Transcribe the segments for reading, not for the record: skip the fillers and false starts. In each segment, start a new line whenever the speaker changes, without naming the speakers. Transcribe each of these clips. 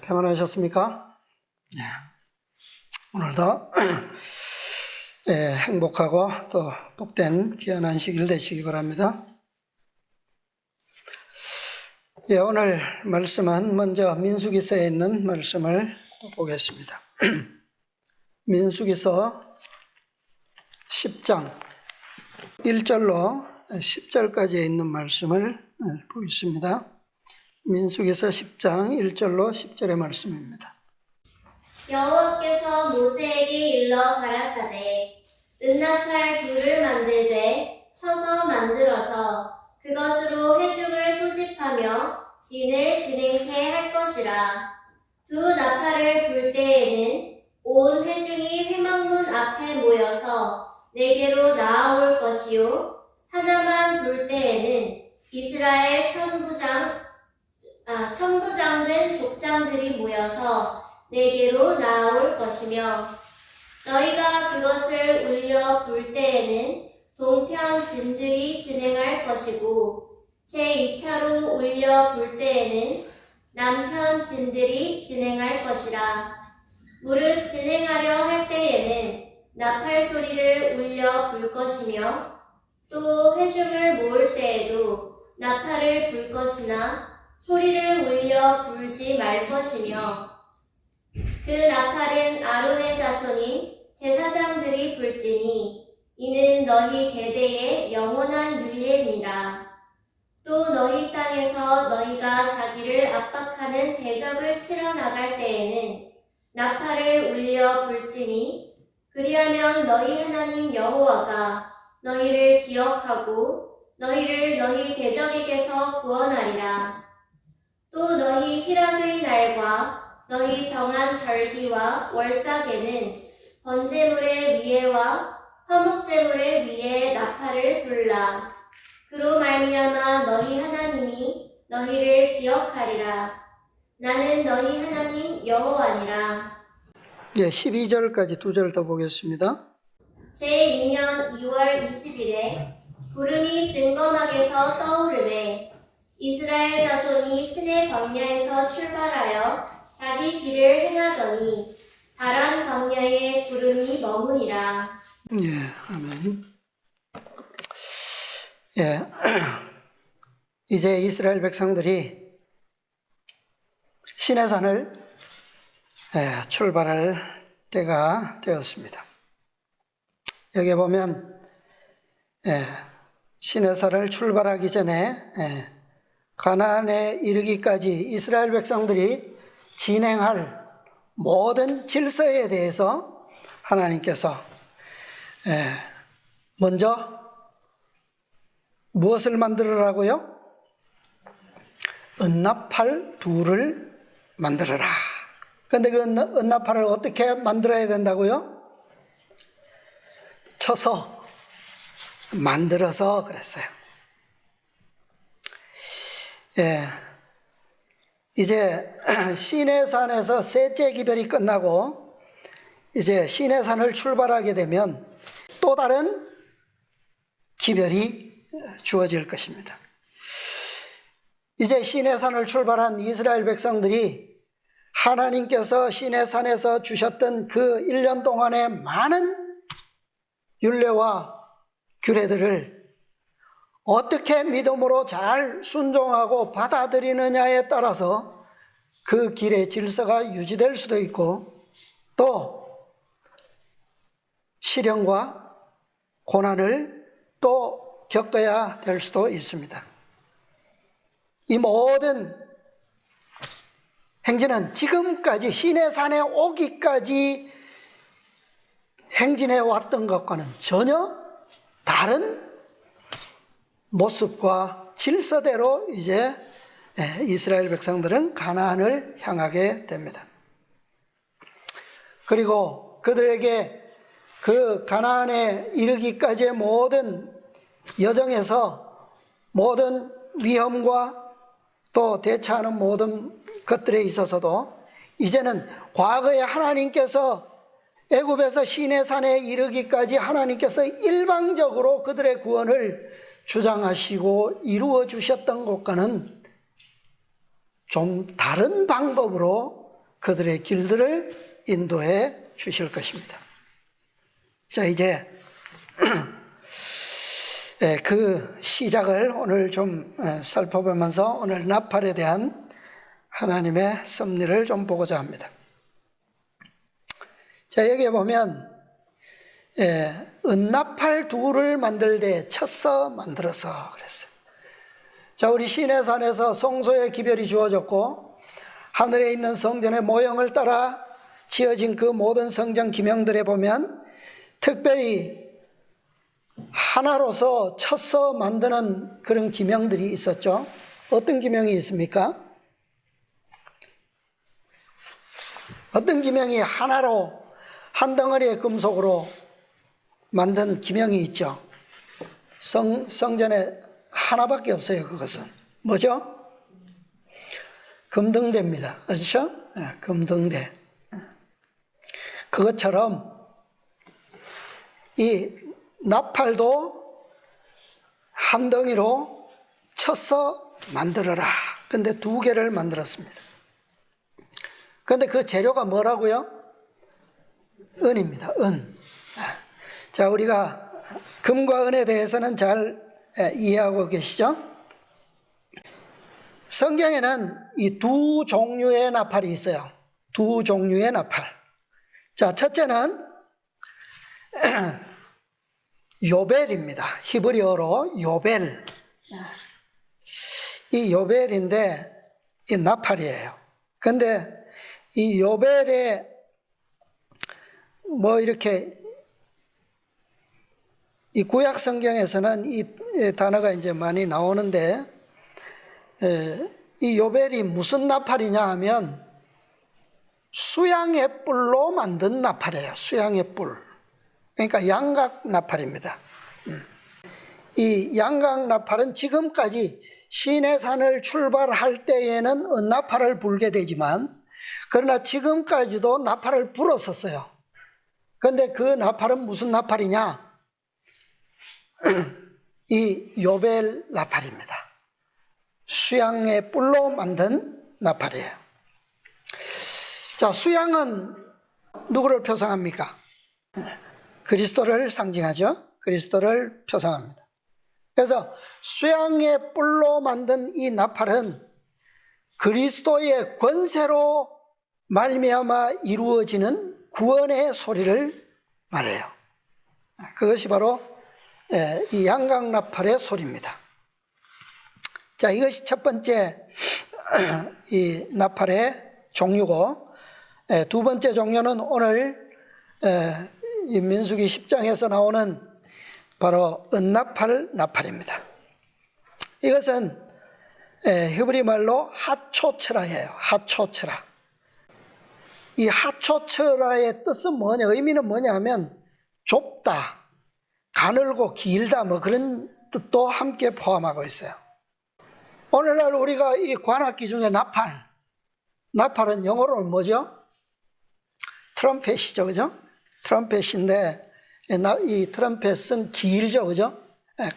평안하셨습니까? 오늘도 행복하고 또 복된 귀한 안식일 되시기 바랍니다. 오늘 말씀은 먼저 민수기서에 있는 말씀을 보겠습니다. 민수기서 10장 1절로 10절까지 있는 말씀을 보겠습니다. 민수기서 10장 1절로 10절의 말씀입니다.
여호와께서 모세에게 일러 가라사대 은나팔 둘을 만들되 쳐서 만들어서 그것으로 회중을 소집하며 진을 진행케 할 것이라. 두 나팔을 불 때에는 온 회중이 회막문 앞에 모여서 내게로 나아올 것이요 하나만 불 때에는 이스라엘 천부장된 족장들이 모여서 내게로 나아올 것이며, 너희가 그것을 울려 불 때에는 동편 진들이 진행할 것이고 제2차로 울려 불 때에는 남편 진들이 진행할 것이라. 무릇 진행하려 할 때에는 나팔 소리를 울려 불 것이며 또 회중을 모을 때에도 나팔을 불 것이나 소리를 울려 불지 말 것이며, 그 나팔은 아론의 자손인 제사장들이 불지니 이는 너희 대대의 영원한 율례니라. 또 너희 땅에서 너희가 자기를 압박하는 대적을 치러 나갈 때에는 나팔을 울려 불지니 그리하면 너희 하나님 여호와가 너희를 기억하고 너희를 너희 대적에게서 구원하리라. 또 너희 희락의 날과 너희 정한 절기와 월삭에는 번제물의 위에와 화목제물의 위에 나팔을 불라. 그로 말미암아 너희 하나님이 너희를 기억하리라. 나는 너희 하나님 여호와니라.
12절까지 2절 더 보겠습니다.
제2년 2월 20일에 구름이 증거막에서 떠오르매 이스라엘 자손이 시내 광야에서 출발하여 자기 길을 행하더니 바란 광야에 구름이 머무니라.
아멘. 이제 이스라엘 백성들이 시내산을 출발할 때가 되었습니다. 여기 보면 시내산을 출발하기 전에 가나안에 이르기까지 이스라엘 백성들이 진행할 모든 질서에 대해서 하나님께서 먼저 무엇을 만들으라고요? 은나팔 둘을 만들어라. 그런데 그 은나팔을 어떻게 만들어야 된다고요? 쳐서 만들어서 그랬어요. 이제 시내산에서 셋째 기별이 끝나고 이제 시내산을 출발하게 되면 또 다른 기별이 주어질 것입니다. 이제 시내산을 출발한 이스라엘 백성들이 하나님께서 시내산에서 주셨던 그 1년 동안의 많은 율례와 규례들을 어떻게 믿음으로 잘 순종하고 받아들이느냐에 따라서 그 길의 질서가 유지될 수도 있고 또 시련과 고난을 또 겪어야 될 수도 있습니다. 이 모든 행진은 지금까지 시내산에 오기까지 행진해 왔던 것과는 전혀 다른 모습과 질서대로 이제 이스라엘 백성들은 가나안을 향하게 됩니다. 그리고 그들에게 그 가나안에 이르기까지의 모든 여정에서 모든 위험과 또 대처하는 모든 것들에 있어서도 이제는 과거에 하나님께서 애굽에서 시내산에 이르기까지 하나님께서 일방적으로 그들의 구원을 주장하시고 이루어 주셨던 것과는 좀 다른 방법으로 그들의 길들을 인도해 주실 것입니다. 자, 이제 그 시작을 오늘 좀 살펴보면서 오늘 나팔에 대한 하나님의 섭리를 좀 보고자 합니다. 자, 여기에 보면 은나팔 둘을 만들 때 쳤어 만들어서 그랬어요. 자, 우리 시내산에서 성소의 기별이 주어졌고 하늘에 있는 성전의 모형을 따라 지어진 그 모든 성전 기명들에 보면 특별히 하나로서 쳤어 만드는 그런 기명들이 있었죠. 어떤 기명이 있습니까? 어떤 기명이 하나로 한 덩어리의 금속으로 만든 기명이 있죠. 성전에 하나밖에 없어요. 그것은 뭐죠? 금등대입니다. 그렇죠? 금등대. 그것처럼 이 나팔도 한 덩이로 쳐서 만들어라. 근데 2개를 만들었습니다. 근데 그 재료가 뭐라고요? 은입니다. 은. 자, 우리가 금과 은에 대해서는 잘 이해하고 계시죠? 성경에는 이 2 종류의 나팔이 있어요. 2 종류의 나팔. 자, 첫째는 요벨입니다. 히브리어로 요벨. 이 요벨인데 이 나팔이에요. 근데 이 요벨에 뭐 이렇게 이 구약 성경에서는 이 단어가 이제 많이 나오는데 이 요벨이 무슨 나팔이냐 하면 수양의 뿔로 만든 나팔이에요. 수양의 뿔. 그러니까 양각 나팔입니다. 이 양각 나팔은 지금까지 시내산을 출발할 때에는 은나팔을 불게 되지만 그러나 지금까지도 나팔을 불었었어요. 그런데 그 나팔은 무슨 나팔이냐? 이 요벨 나팔입니다. 수양의 뿔로 만든 나팔이에요. 자, 수양은 누구를 표상합니까? 그리스도를 상징하죠. 그리스도를 표상합니다. 그래서 수양의 뿔로 만든 이 나팔은 그리스도의 권세로 말미암아 이루어지는 구원의 소리를 말해요. 그것이 바로 이 양각 나팔의 소리입니다. 자, 이것이 첫 번째 이 나팔의 종류고, 2번째 종류는 오늘 이 민수기 10장에서 나오는 바로 은나팔 나팔입니다. 이것은 히브리 말로 하초츠라예요. 하초츠라. 이 하초츠라의 뜻은 뭐냐, 의미는 뭐냐 하면 좁다, 가늘고 길다, 뭐 그런 뜻도 함께 포함하고 있어요. 오늘날 우리가 이 관악기 중에 나팔은 영어로는 뭐죠? 트럼펫이죠, 그죠? 트럼펫인데 이 트럼펫은 길죠, 그죠?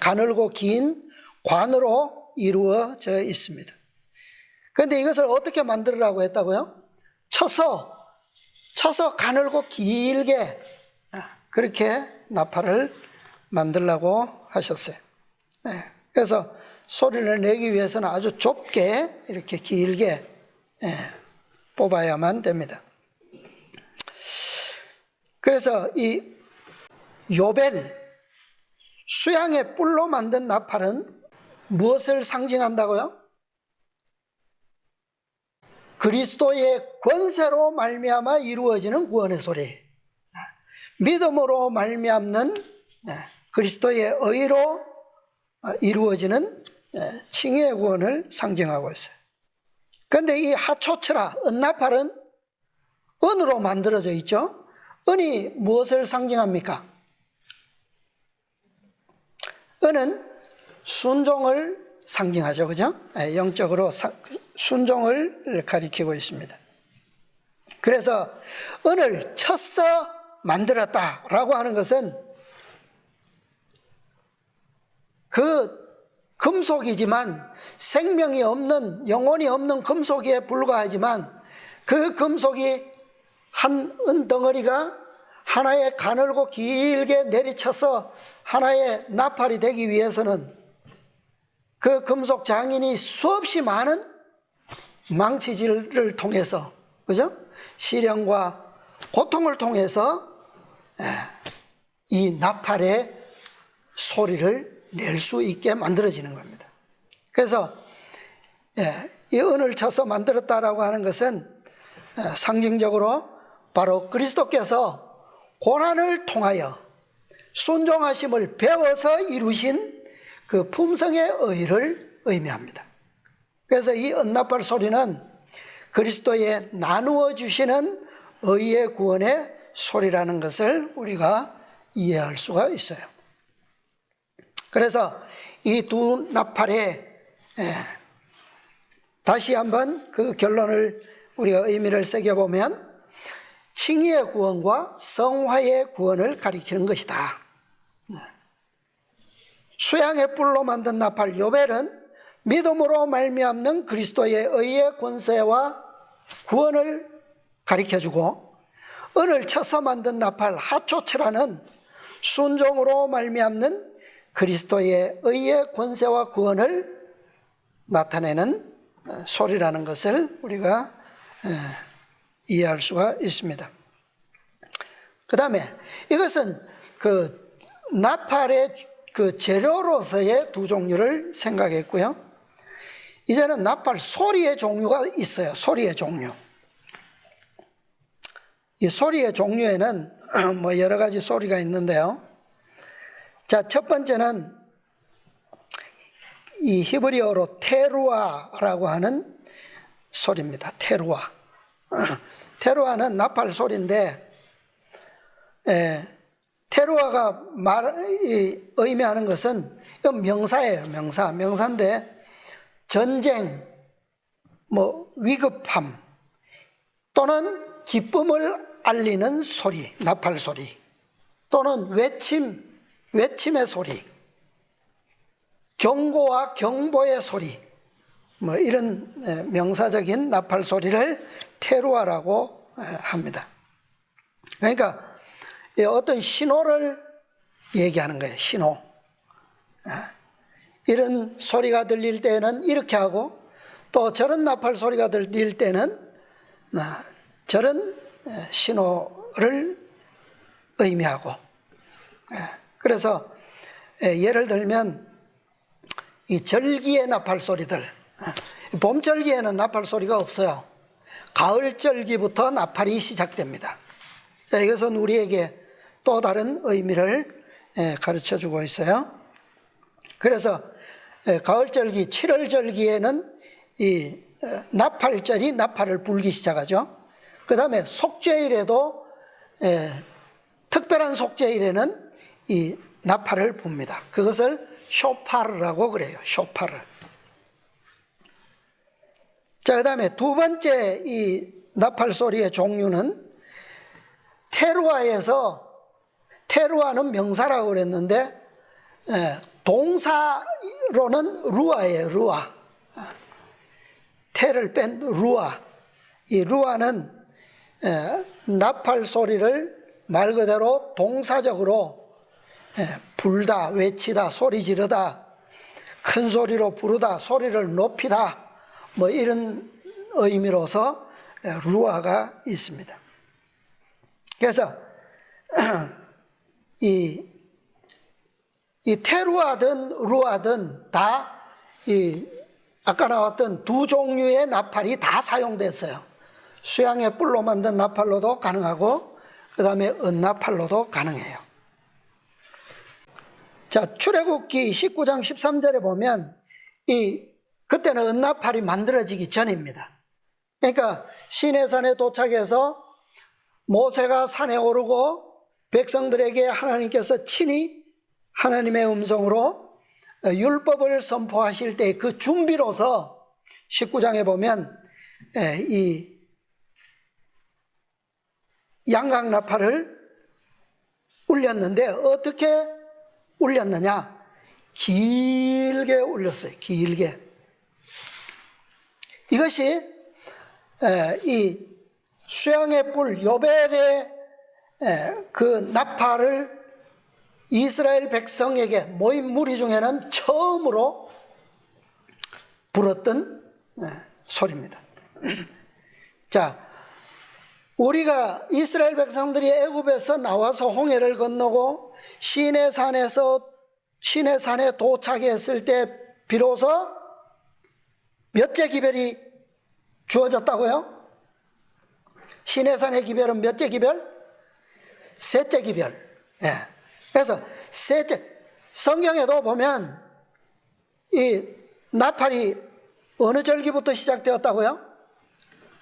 가늘고 긴 관으로 이루어져 있습니다. 그런데 이것을 어떻게 만들으라고 했다고요? 쳐서 가늘고 길게 그렇게 나팔을 만들라고 하셨어요. 그래서 소리를 내기 위해서는 아주 좁게 이렇게 길게 뽑아야만 됩니다. 그래서 이 요벨, 수양의 뿔로 만든 나팔은 무엇을 상징한다고요? 그리스도의 권세로 말미암아 이루어지는 구원의 소리, 믿음으로 말미암는 그리스도의 의로 이루어지는 칭의의 구원을 상징하고 있어요. 그런데 이 하초츠라, 은나팔은 은으로 만들어져 있죠. 은이 무엇을 상징합니까? 은은 순종을 상징하죠, 그죠? 영적으로 순종을 가리키고 있습니다. 그래서 은을 쳐서 만들었다라고 하는 것은 그 금속이지만 생명이 없는, 영혼이 없는 금속에 불과하지만 그 금속이 한 은덩어리가 하나의 가늘고 길게 내리쳐서 하나의 나팔이 되기 위해서는 그 금속 장인이 수없이 많은 망치질을 통해서, 그죠? 시련과 고통을 통해서 이 나팔의 소리를 낼 수 있게 만들어지는 겁니다. 그래서 이 은을 쳐서 만들었다라고 하는 것은 상징적으로 바로 그리스도께서 고난을 통하여 순종하심을 배워서 이루신 그 품성의 의를 의미합니다. 그래서 이 은나팔 소리는 그리스도의 나누어 주시는 의의 구원의 소리라는 것을 우리가 이해할 수가 있어요. 그래서 이 두 나팔에 다시 한번 그 결론을 우리가 의미를 새겨보면 칭의의 구원과 성화의 구원을 가리키는 것이다. 수양의 뿔로 만든 나팔 요벨은 믿음으로 말미암는 그리스도의 의의 권세와 구원을 가리켜주고, 은을 쳐서 만든 나팔 하초츠라는 순종으로 말미암는 그리스도의 의의 권세와 구원을 나타내는 소리라는 것을 우리가 이해할 수가 있습니다. 그 다음에 이것은 그 나팔의 그 재료로서의 두 종류를 생각했고요. 이제는 나팔 소리의 종류가 있어요. 소리의 종류. 이 소리의 종류에는 뭐 여러 가지 소리가 있는데요. 자, 첫 번째는 이 히브리어로 테루아라고 하는 소리입니다. 테루아. 테루아는 나팔 소리인데, 테루아가 의미하는 것은 명사예요. 명사인데 전쟁, 뭐 위급함 또는 기쁨을 알리는 소리, 나팔 소리, 또는 외침의 소리, 경고와 경보의 소리, 뭐 이런 명사적인 나팔 소리를 테루아라고 합니다. 그러니까 어떤 신호를 얘기하는 거예요. 신호. 이런 소리가 들릴 때는 이렇게 하고, 또 저런 나팔 소리가 들릴 때는 저런 신호를 의미하고, 그래서 예를 들면 이 절기의 나팔 소리들, 봄 절기에는 나팔 소리가 없어요. 가을 절기부터 나팔이 시작됩니다. 자, 이것은 우리에게 또 다른 의미를 가르쳐 주고 있어요. 그래서 가을 절기, 7월 절기에는 이 나팔절이 나팔을 불기 시작하죠. 그 다음에 속죄일에도 특별한 속죄일에는 이 나팔을 붑니다. 그것을 쇼파르라고 그래요. 쇼파르. 자, 그 다음에 두 번째 이 나팔 소리의 종류는 테루아에서, 테루아는 명사라고 그랬는데 동사로는 루아예요. 루아. 테를 뺀 루아. 이 루아는 나팔 소리를 말 그대로 동사적으로 불다, 외치다, 소리 지르다, 큰 소리로 부르다, 소리를 높이다, 뭐 이런 의미로서 루아가 있습니다. 그래서 이 테루아든 루아든 다 아까 나왔던 두 종류의 나팔이 다 사용됐어요. 수양의 뿔로 만든 나팔로도 가능하고, 그 다음에 은나팔로도 가능해요. 자, 출애굽기 19장 13절에 보면 그때는 은나팔이 만들어지기 전입니다. 그러니까 시내산에 도착해서 모세가 산에 오르고 백성들에게 하나님께서 친히 하나님의 음성으로 율법을 선포하실 때 그 준비로서 19장에 보면 이 양각나팔을 울렸는데, 어떻게 울렸느냐? 길게 울렸어요. 길게. 이것이 이 수양의 뿔 요벨의 그 나팔을 이스라엘 백성에게 모인 무리 중에는 처음으로 불었던 소리입니다. 자, 우리가 이스라엘 백성들이 애굽에서 나와서 홍해를 건너고 시내산에 도착했을 때 비로소 몇째 기별이 주어졌다고요? 시내산의 기별은 몇째 기별? 셋째 기별. 예. 그래서 셋째, 성경에도 보면 이 나팔이 어느 절기부터 시작되었다고요?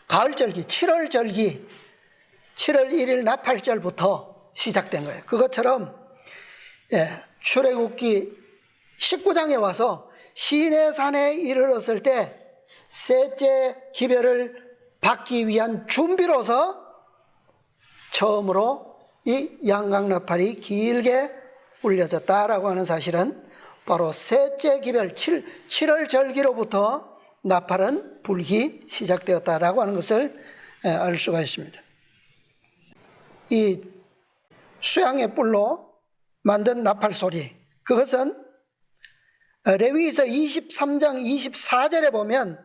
가을절기, 7월절기, 7월 1일 나팔절부터 시작된 거예요. 그것처럼 출애굽기 19장에 와서 시내산에 이르렀을 때 셋째 기별을 받기 위한 준비로서 처음으로 이 양강나팔이 길게 울려졌다라고 하는 사실은 바로 셋째 기별 7월 절기로부터 나팔은 불기 시작되었다라고 하는 것을 알 수가 있습니다. 이 수양의 뿔로 만든 나팔 소리, 그것은 레위기서 23장 24절에 보면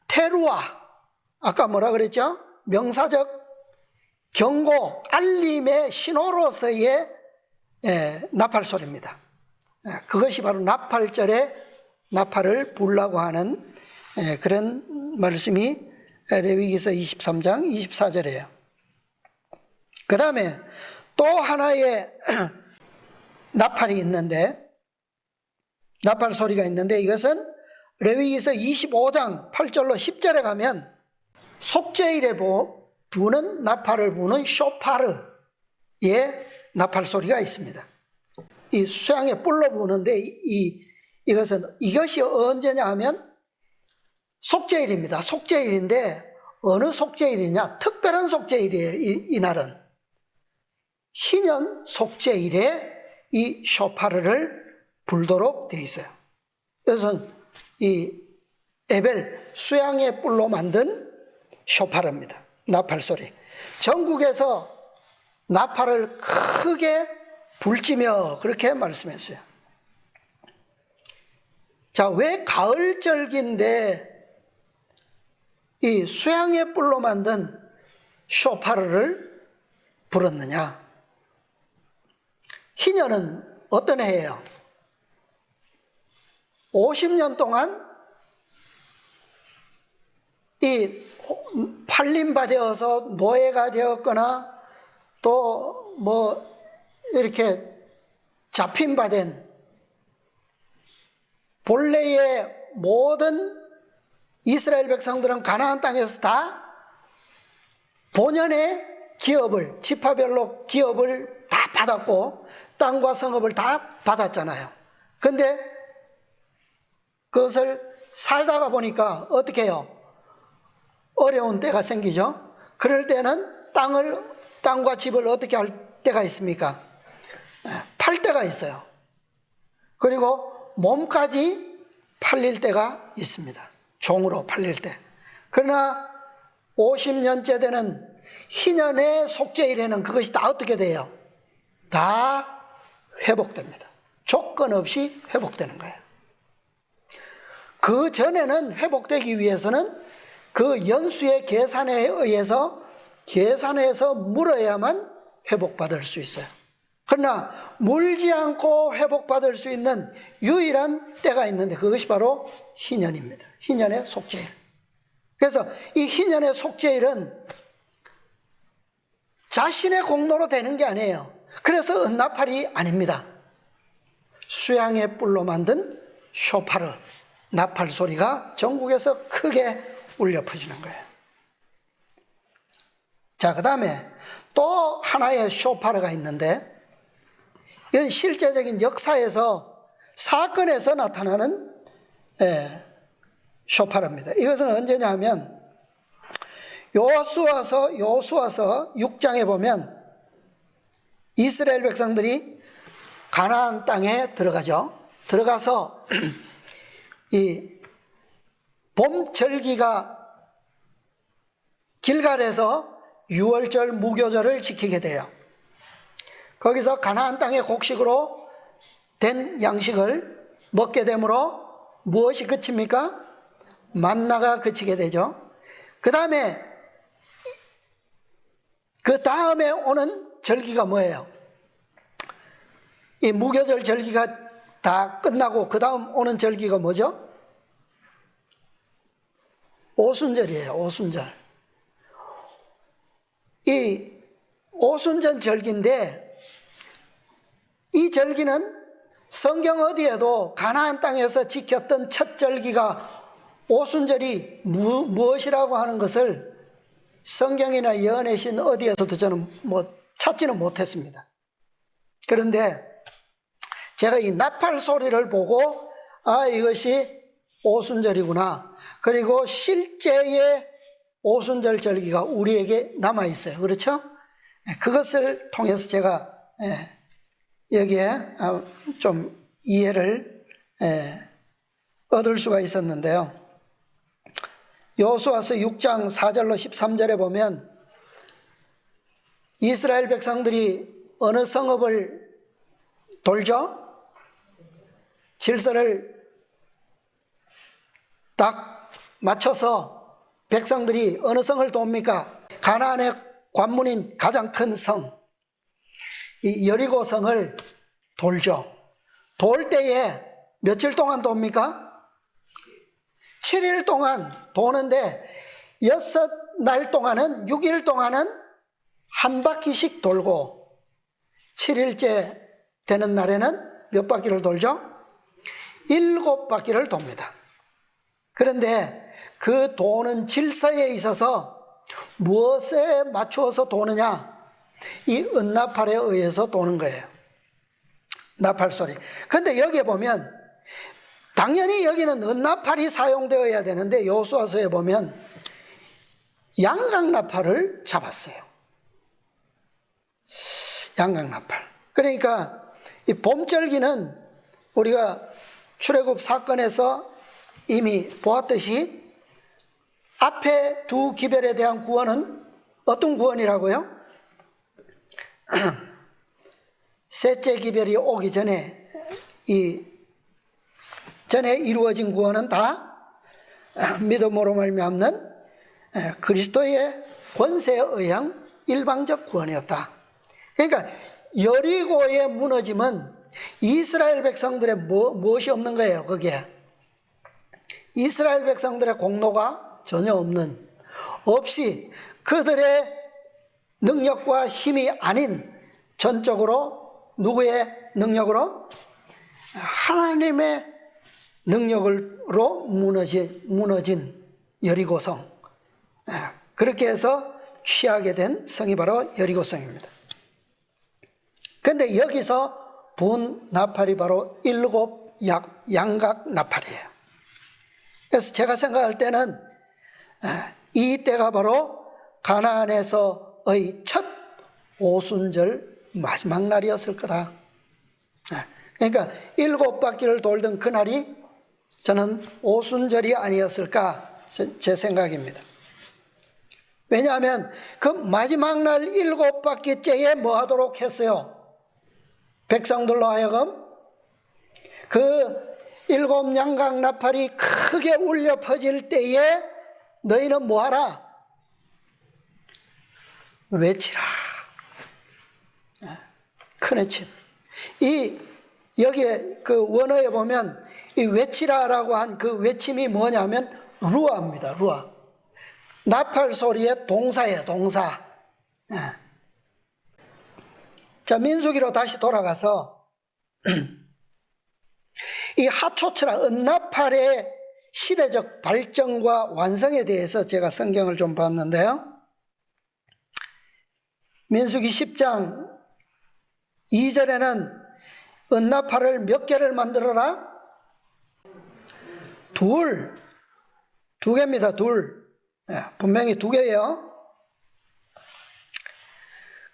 테루아, 아까 뭐라 그랬죠? 명사적 경고, 알림의 신호로서의 나팔 소리입니다. 그것이 바로 나팔절에 나팔을 불라고 하는 그런 말씀이 레위기서 23장 24절이에요. 그 다음에 또 하나의 나팔이 있는데, 나팔 소리가 있는데, 이것은 레위기서 25장 8절로 10절에 가면 속죄일에 부는 나팔을 부는 쇼파르의 나팔 소리가 있습니다. 이 수양의 뿔로 부는데 이것이 언제냐 하면 속죄일입니다. 속죄일인데 어느 속죄일이냐? 특별한 속죄일이에요. 이 날은 희년 속죄일에 이 쇼파르를 불도록 되어 있어요. 그래서 이 에벨 수양의 뿔로 만든 쇼파르입니다. 나팔 소리. 전국에서 나팔을 크게 불지며 그렇게 말씀했어요. 자, 왜 가을절기인데 이 수양의 뿔로 만든 쇼파르를 불었느냐? 희년은 어떤 해예요? 50년 동안 이 팔림받아서 노예가 되었거나 또 뭐 이렇게 잡힌받은 본래의 모든 이스라엘 백성들은 가나안 땅에서 다 본연의 기업을, 지파별로 기업을 다 받았고 땅과 성읍을 다 받았잖아요. 근데 그것을 살다가 보니까 어떻게 해요? 어려운 때가 생기죠. 그럴 때는 땅과 집을 어떻게 할 때가 있습니까? 팔 때가 있어요. 그리고 몸까지 팔릴 때가 있습니다. 종으로 팔릴 때. 그러나 50년째 되는 희년의 속죄일에는 그것이 다 어떻게 돼요? 다 회복됩니다. 조건 없이 회복되는 거예요. 그 전에는 회복되기 위해서는 그 연수의 계산에 의해서 계산해서 물어야만 회복받을 수 있어요. 그러나 물지 않고 회복받을 수 있는 유일한 때가 있는데 그것이 바로 희년입니다. 희년의 속죄일. 그래서 이 희년의 속죄일은 자신의 공로로 되는 게 아니에요. 그래서 은나팔이 아닙니다. 수양의 뿔로 만든 쇼파르, 나팔 소리가 전국에서 크게 울려 퍼지는 거예요. 자, 그 다음에 또 하나의 쇼파르가 있는데 이건 실제적인 역사에서 사건에서 나타나는 쇼파르입니다. 이것은 언제냐 하면 여호수아서 6장에 보면 이스라엘 백성들이 가나안 땅에 들어가죠. 들어가서 이 봄절기가 길갈에서 유월절 무교절을 지키게 돼요. 거기서 가나안 땅의 곡식으로 된 양식을 먹게 되므로 무엇이 그칩니까? 만나가 그치게 되죠. 그 다음에 오는 절기가 뭐예요? 이 무교절 절기가 다 끝나고 그 다음 오는 절기가 뭐죠? 오순절이에요. 오순절. 이 오순절 절기인데 이 절기는 성경 어디에도 가나안 땅에서 지켰던 첫 절기가 오순절이 무엇이라고 하는 것을 성경이나 예언의 신 어디에서도 저는 찾지는 못했습니다. 그런데 제가 이 나팔 소리를 보고 이것이 오순절이구나. 그리고 실제의 오순절 절기가 우리에게 남아 있어요. 그렇죠? 그것을 통해서 제가 여기에 좀 이해를 얻을 수가 있었는데요. 여호수아서 6장 4절로 13절에 보면 이스라엘 백성들이 어느 성읍을 돌죠? 질서를 딱 맞춰서 백성들이 어느 성을 돕니까? 가나안의 관문인 가장 큰 성, 이 여리고 성을 돌죠. 돌 때에 며칠 동안 돕니까? 7일 동안 도는데 6날 동안은 6일 동안은 한 바퀴씩 돌고 7일째 되는 날에는 몇 바퀴를 돌죠? 7바퀴를 돕니다. 그런데 그 도는 질서에 있어서 무엇에 맞추어서 도느냐? 이 은나팔에 의해서 도는 거예요. 나팔 소리. 그런데 여기에 보면 당연히 여기는 은나팔이 사용되어야 되는데 여호수아서에 보면 양각나팔을 잡았어요. 양각나팔. 그러니까 이 봄절기는 우리가 출애굽 사건에서 이미 보았듯이 앞에 두 기별에 대한 구원은 어떤 구원이라고요? 셋째 기별이 오기 전에 전에 이루어진 구원은 다 믿음으로 말미암는 그리스도의 권세에 의한 일방적 구원이었다. 그러니까 여리고의 무너짐은 이스라엘 백성들의 무엇이 없는 거예요. 거기에 이스라엘 백성들의 공로가 전혀 없이 그들의 능력과 힘이 아닌 전적으로 누구의 능력으로? 하나님의 능력으로 무너진 여리고성. 그렇게 해서 취하게 된 성이 바로 여리고성입니다. 그런데 여기서 분 나팔이 바로 7 양각 나팔이에요. 그래서 제가 생각할 때는 이 때가 바로 가나안에서의 첫 오순절 마지막 날이었을 거다. 그러니까 7바퀴를 돌던 그날이 저는 오순절이 아니었을까 제 생각입니다. 왜냐하면 그 마지막 날 7바퀴째에 뭐 하도록 했어요? 백성들로 하여금 그 7 양각 나팔이 크게 울려 퍼질 때에 너희는 뭐하라? 외치라. 큰 외침. 여기에 그 원어에 보면 이 외치라라고 한 그 외침이 뭐냐면 루아입니다. 루아. 나팔 소리의 동사예요. 동사. 자, 민수기로 다시 돌아가서 이 하초처럼 은나팔의 시대적 발전과 완성에 대해서 제가 성경을 좀 봤는데요. 민수기 10장 2절에는 은나팔을 몇 개를 만들어라? 두 개입니다. 분명히 2개예요.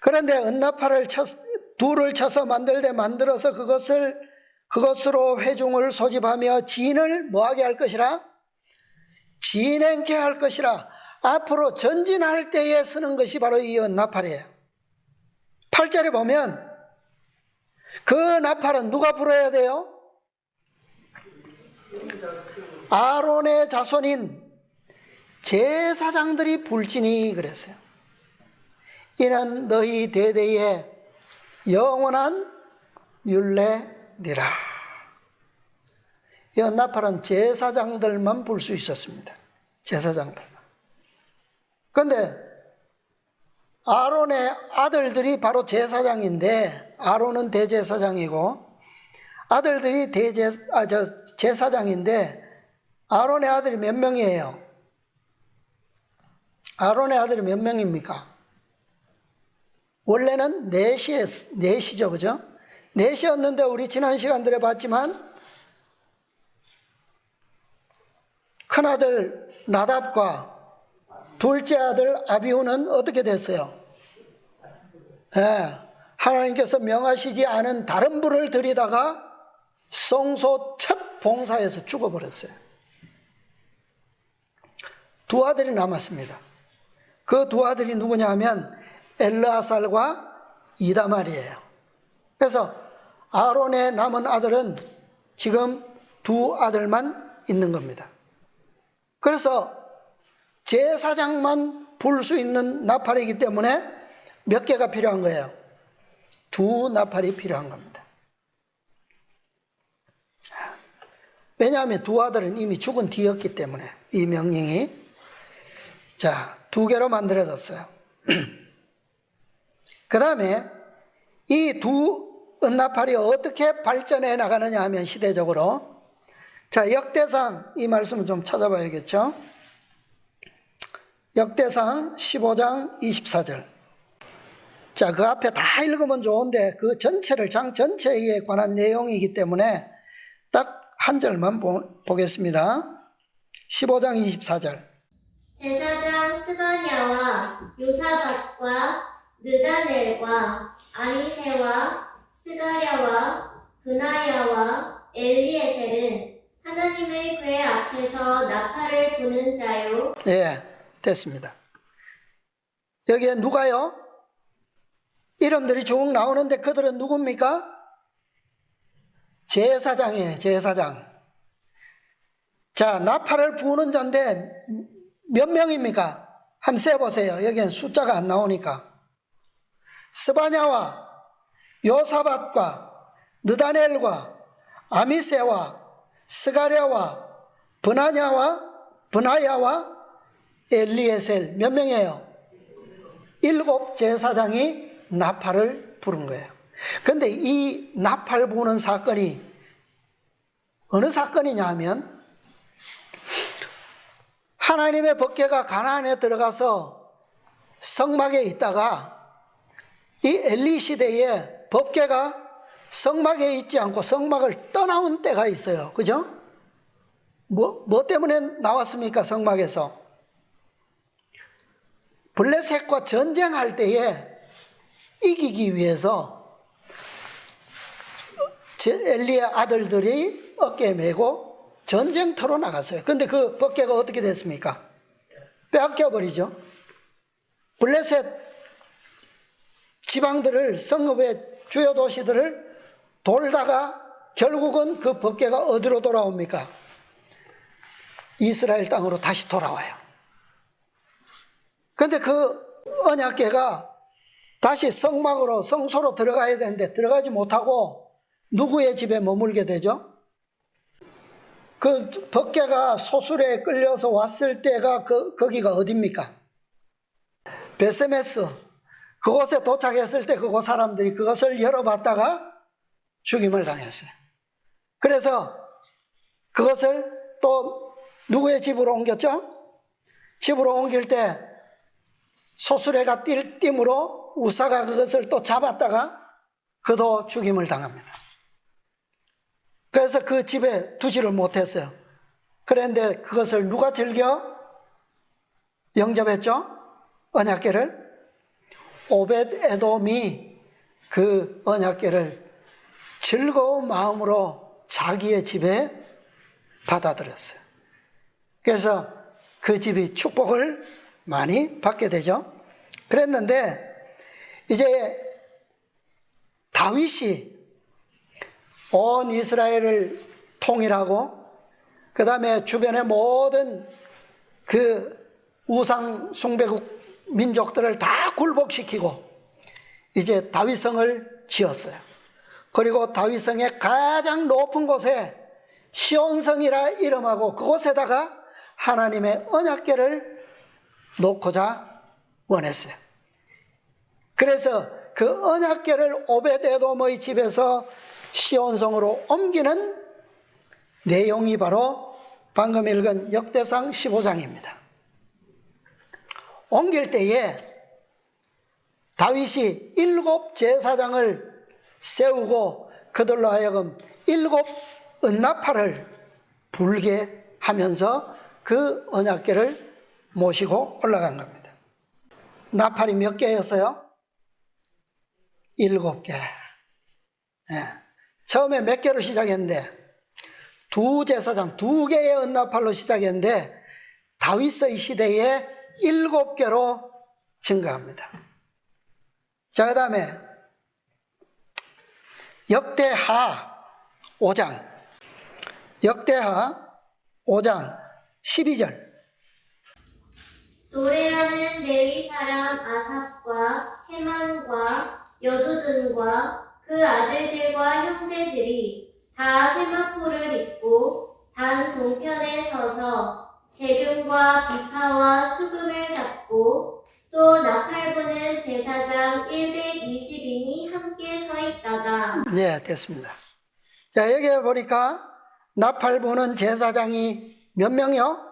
그런데 은나팔을 둘을 쳐서 만들어서 그것을 그것으로 회중을 소집하며 진을 뭐하게 할 것이라? 진행케 할 것이라. 앞으로 전진할 때에 쓰는 것이 바로 이 나팔이에요. 8절에 보면 그 나팔은 누가 불어야 돼요? 아론의 자손인 제사장들이 불지니 그랬어요. 이는 너희 대대의 영원한 율례니라. 이 나팔은 제사장들만 불 수 있었습니다. 제사장들만. 그런데 아론의 아들들이 바로 제사장인데, 아론은 대제사장이고 아들들이 제사장인데, 아론의 아들이 몇 명이에요? 아론의 아들이 몇 명입니까? 원래는 넷이죠, 그죠? 넷이었는데 우리 지난 시간들에 봤지만 큰아들 나답과 둘째 아들 아비후는 어떻게 됐어요? 하나님께서 명하시지 않은 다른 불을 들이다가 성소 첫 봉사에서 죽어버렸어요. 두 아들이 남았습니다. 그 두 아들이 누구냐 하면 엘르아살과 이다말이에요. 그래서 아론의 남은 아들은 지금 두 아들만 있는 겁니다. 그래서 제사장만 불 수 있는 나팔이기 때문에 몇 개가 필요한 거예요? 두 나팔이 필요한 겁니다. 왜냐하면 두 아들은 이미 죽은 뒤였기 때문에 이 명령이 두 개로 만들어졌어요. 그 다음에 이 두 은나팔이 어떻게 발전해 나가느냐 하면 시대적으로 역대상 이 말씀을 좀 찾아봐야겠죠. 역대상 15장 24절. 그 앞에 다 읽으면 좋은데 그 전체를 장 전체에 관한 내용이기 때문에 딱 한 절만 보겠습니다. 15장 24절.
제사장 스바냐와 요사밧과 느다넬과 아미세와 스가랴와 브나야와 엘리에셀은 하나님의 궤 앞에서 나팔을 부는 자요.
됐습니다. 여기에 누가요? 이름들이 쭉 나오는데 그들은 누굽니까? 제사장이에요. 제사장. 나팔을 부는 자인데 몇 명입니까? 한번 세보세요. 여기엔 숫자가 안 나오니까. 스바냐와 요사밧과 느다넬과 아미세와 스가랴와 브나야와 엘리에셀 몇 명이에요? 7 제사장이 나팔을 부른 거예요. 그런데 이 나팔 부는 사건이 어느 사건이냐 하면 하나님의 법궤가 가나안에 들어가서 성막에 있다가 이 엘리 시대에 법궤가 성막에 있지 않고 성막을 떠나온 때가 있어요. 그죠? 뭐 때문에 나왔습니까? 성막에서 블레셋과 전쟁할 때에 이기기 위해서 엘리의 아들들이 어깨에 메고 전쟁터로 나갔어요. 근데 그 법궤가 어떻게 됐습니까? 빼앗겨버리죠. 블레셋 지방들을, 성읍의 주요 도시들을 돌다가 결국은 그 법궤가 어디로 돌아옵니까? 이스라엘 땅으로 다시 돌아와요. 그런데 그 언약궤가 다시 성막으로, 성소로 들어가야 되는데 들어가지 못하고 누구의 집에 머물게 되죠? 그 법궤가 소술에 끌려서 왔을 때가 거기가 어디입니까? 베세메스. 그곳에 도착했을 때 그곳 사람들이 그것을 열어봤다가 죽임을 당했어요. 그래서 그것을 또 누구의 집으로 옮겼죠? 집으로 옮길 때 소수레가 띨으로 우사가 그것을 또 잡았다가 그도 죽임을 당합니다. 그래서 그 집에 두지를 못했어요. 그런데 그것을 누가 즐겨 영접했죠? 언약궤를? 오벳 에돔이 그 언약궤를 즐거운 마음으로 자기의 집에 받아들였어요. 그래서 그 집이 축복을 많이 받게 되죠. 그랬는데 이제 다윗이 온 이스라엘을 통일하고 그 다음에 주변의 모든 그 우상 숭배국 민족들을 다 굴복시키고 이제 다윗성을 지었어요. 그리고 다윗성의 가장 높은 곳에 시온성이라 이름하고 그곳에다가 하나님의 언약궤를 놓고자 원했어요. 그래서 그 언약궤를 오벳에돔의 집에서 시온성으로 옮기는 내용이 바로 방금 읽은 역대상 15장입니다. 옮길 때에 다윗이 7 제사장을 세우고 그들로 하여금 7 은나팔을 불게 하면서 그 언약궤를 모시고 올라간 겁니다. 나팔이 몇 개였어요? 7개. 처음에 몇 개로 시작했는데 2 제사장 2개의 은나팔로 시작했는데 다윗의 시대에 7개로 증가합니다. 자, 그 다음에 역대하 5장 역대하 5장 12절
노래하는 레위 사람 아삽과 헤만과 여두둔과 그 아들들과 형제들이 다 세마포를 입고 단 동편에 서서 재금과 비파와 수금을 잡고 또 나팔 부는 제사장 120인이 함께 서 있다가
네, 됐습니다. 자, 여기 보니까 나팔 부는 제사장이 몇 명이요?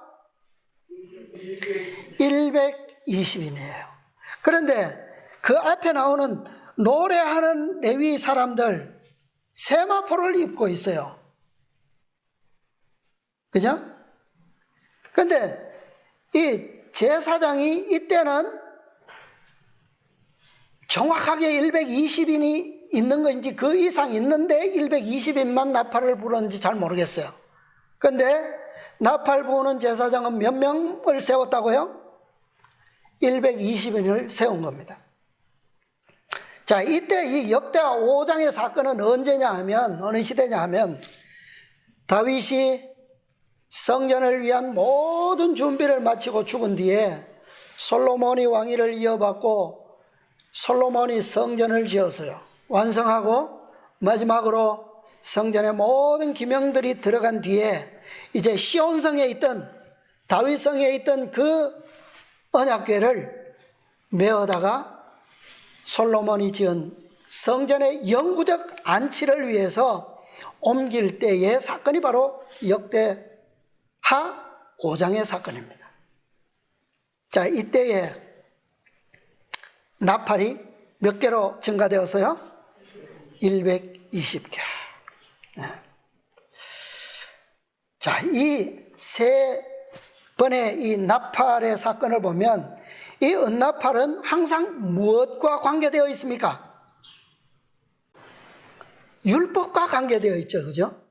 120인이에요. 그런데 그 앞에 나오는 노래하는 레위 사람들 세마포를 입고 있어요. 그죠? 근데 이 제사장이 이때는 정확하게 120인이 있는 건지 그 이상 있는데 120인만 나팔을 부르는지 잘 모르겠어요. 근데 나팔 부는 제사장은 몇 명을 세웠다고요? 120인을 세운 겁니다. 자, 이때 이 역대하 5장의 사건은 언제냐 하면, 어느 시대냐 하면, 다윗이 성전을 위한 모든 준비를 마치고 죽은 뒤에 솔로몬이 왕위를 이어받고 솔로몬이 성전을 지었어요. 완성하고 마지막으로 성전의 모든 기명들이 들어간 뒤에 이제 시온성에 있던 다윗성에 있던 그 언약궤를 메어다가 솔로몬이 지은 성전의 영구적 안치를 위해서 옮길 때의 사건이 바로 역대하 5장의 사건입니다. 자, 이때에 나팔이 몇 개로 증가되었어요? 120개. 자, 이 세 번의 이 나팔의 사건을 보면 이 은나팔은 항상 무엇과 관계되어 있습니까? 율법과 관계되어 있죠. 그죠?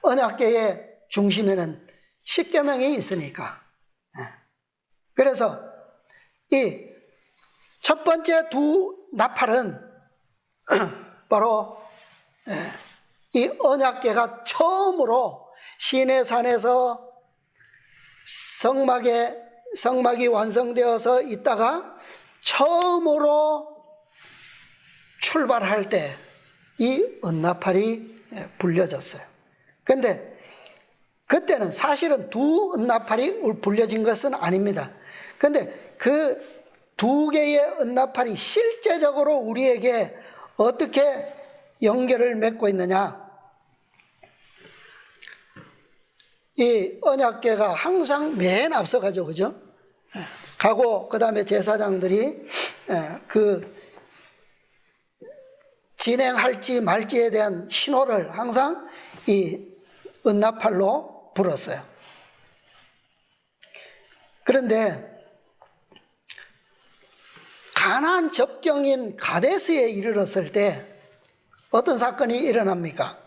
언약궤의 중심에는 십계명이 있으니까. 그래서 이 첫 번째 2 나팔은 바로 이 언약궤가 처음으로 시내산에서 성막이 완성되어서 있다가 처음으로 출발할 때 이 은나팔이 불려졌어요. 그런데 그때는 사실은 2 은나팔이 불려진 것은 아닙니다. 그런데 그 2개의 은나팔이 실제적으로 우리에게 어떻게 연결을 맺고 있느냐? 이 언약궤가 항상 맨 앞서 가죠. 그죠? 가고 그 다음에 제사장들이 그 진행할지 말지에 대한 신호를 항상 이 은나팔로 불었어요. 그런데 가나안 접경인 가데스에 이르렀을 때 어떤 사건이 일어납니까?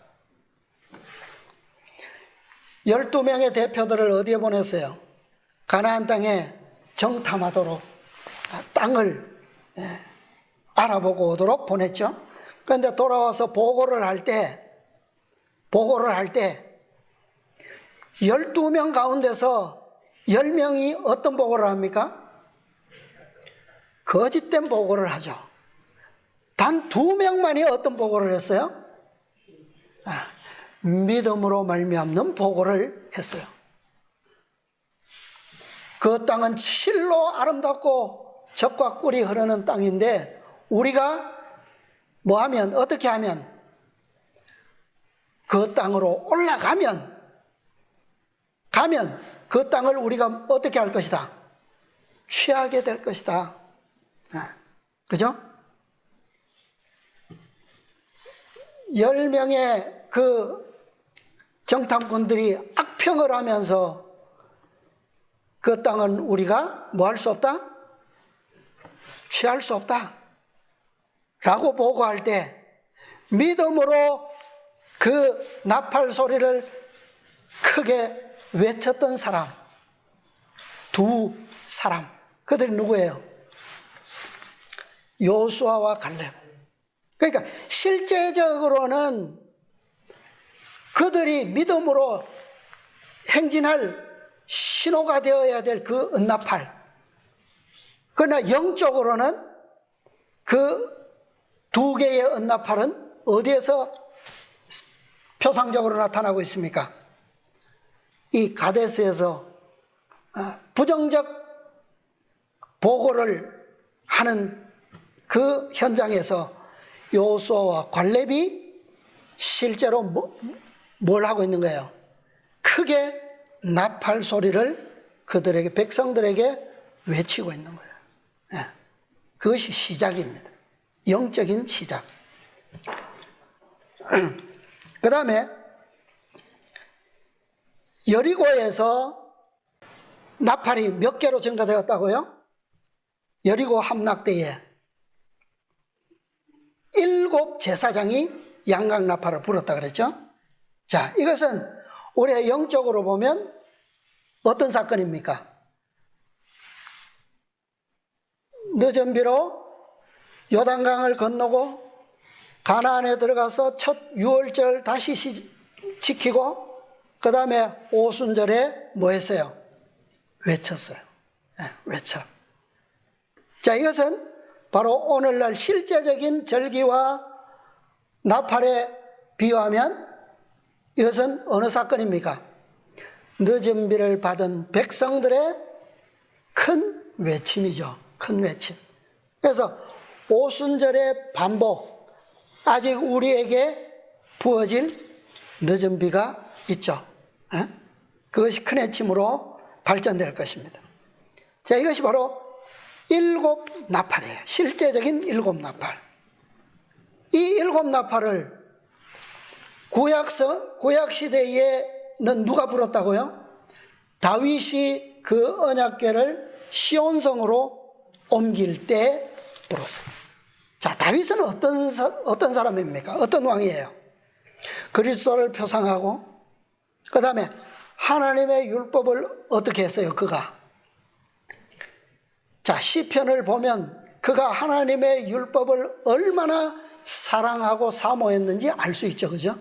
12명의 대표들을 어디에 보냈어요? 가나안 땅에 정탐하도록 땅을 알아보고 오도록 보냈죠. 그런데 돌아와서 보고를 할 때 12명 가운데서 10명이 어떤 보고를 합니까? 거짓된 보고를 하죠. 단 2명만이 어떤 보고를 했어요? 믿음으로 말미암는 보고를 했어요. 그 땅은 실로 아름답고 젖과 꿀이 흐르는 땅인데 우리가 어떻게 하면 그 땅으로 올라가면 그 땅을 우리가 어떻게 할 것이다? 취하게 될 것이다. 그죠? 10명의 그 정탐꾼들이 악평을 하면서 그 땅은 우리가 뭐 할 수 없다? 취할 수 없다. 라고 보고할 때 믿음으로 그 나팔 소리를 크게 외쳤던 사람, 2사람, 그들이 누구예요? 여호수아와 갈렙. 그러니까 실제적으로는 그들이 믿음으로 행진할 신호가 되어야 될 그 은나팔. 그러나 영적으로는 그 2개의 은나팔은 어디에서 표상적으로 나타나고 있습니까? 이 가데스에서 부정적 보고를 하는 그 현장에서 여호수아와 갈렙이 실제로 뭘 하고 있는 거예요? 크게 나팔 소리를 그들에게, 백성들에게 외치고 있는 거예요. 그것이 시작입니다. 영적인 시작. 그 다음에 여리고에서 나팔이 몇 개로 증가되었다고요? 여리고 함락대에 7 제사장이 양각 나팔을 불었다 그랬죠? 자, 이것은 우리가 영적으로 보면 어떤 사건입니까? 늦은 비로 요단강을 건너고 가나안에 들어가서 첫 유월절 다시 지키고 그 다음에 오순절에 뭐 했어요? 외쳤어요. 외쳐. 자, 이것은 바로 오늘날 실제적인 절기와 나팔에 비유하면 이것은 어느 사건입니까? 늦은 비를 받은 백성들의 큰 외침이죠. 큰 외침. 그래서 오순절의 반복, 아직 우리에게 부어질 늦은 비가 있죠. 그것이 큰 외침으로 발전될 것입니다. 자, 이것이 바로 7 나팔이에요. 실제적인 7 나팔. 이 7 나팔을 구약시대에는 누가 불었다고요? 다윗이 그 언약궤를 시온성으로 옮길 때 불었어요. 자, 다윗은 어떤 사람입니까? 어떤 왕이에요? 그리스도를 표상하고 그 다음에 하나님의 율법을 어떻게 했어요? 그가. 자, 시편을 보면 그가 하나님의 율법을 얼마나 사랑하고 사모했는지 알 수 있죠. 그죠?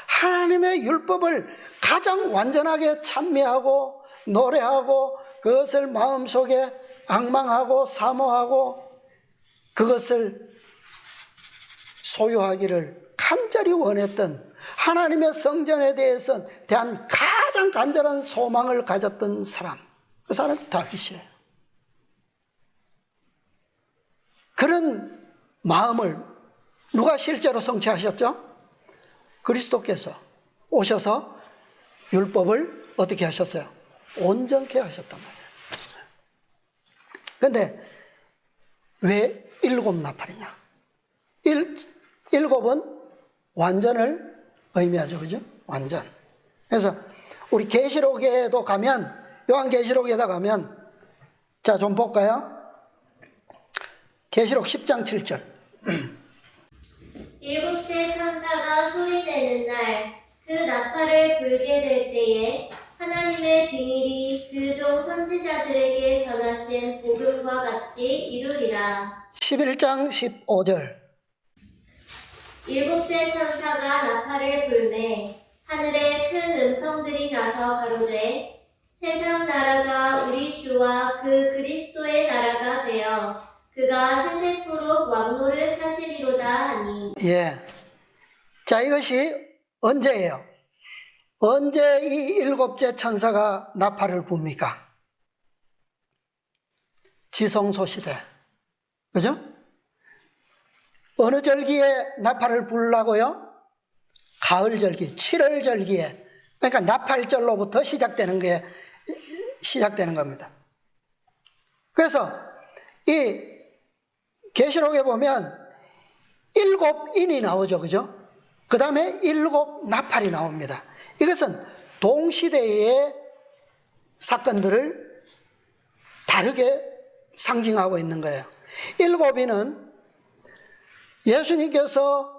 하나님의 율법을 가장 완전하게 찬미하고 노래하고 그것을 마음속에 앙망하고 사모하고 그것을 소유하기를 간절히 원했던 하나님의 성전에 대한 가장 간절한 소망을 가졌던 사람, 그 사람이 다윗이에요. 그런 마음을 누가 실제로 성취하셨죠? 그리스도께서 오셔서 율법을 어떻게 하셨어요? 온전케 하셨단 말이에요. 그런데 왜 7 나팔이냐? 7은 완전을 의미하죠. 그죠? 완전. 그래서 우리 계시록에도 가면, 요한계시록에다 가면, 자, 좀 볼까요? 계시록 10장 7절.
일곱째 천사가 소리내는 날 그 나팔을 불게 될 때에 하나님의 비밀이 그 종 선지자들에게 전하신 복음과 같이 이루리라.
11장 15절.
일곱째 천사가 나팔을 불매 하늘에 큰 음성들이 나서 가로되 세상 나라가 우리 주와 그 그리스도의 나라가 되어 그가 세세토록 왕노릇 하시리로다 하니.
예. 자, 이것이 언제예요? 언제 이 일곱째 천사가 나팔을 붑니까? 지성소 시대. 그죠? 어느 절기에 나팔을 불라고요? 가을 절기, 7월 절기에. 그러니까 나팔절로부터 시작되는 겁니다. 그래서 이 계시록에 보면 7인이 나오죠. 그죠? 그 다음에 7 나팔이 나옵니다. 이것은 동시대의 사건들을 다르게 상징하고 있는 거예요. 7인은 예수님께서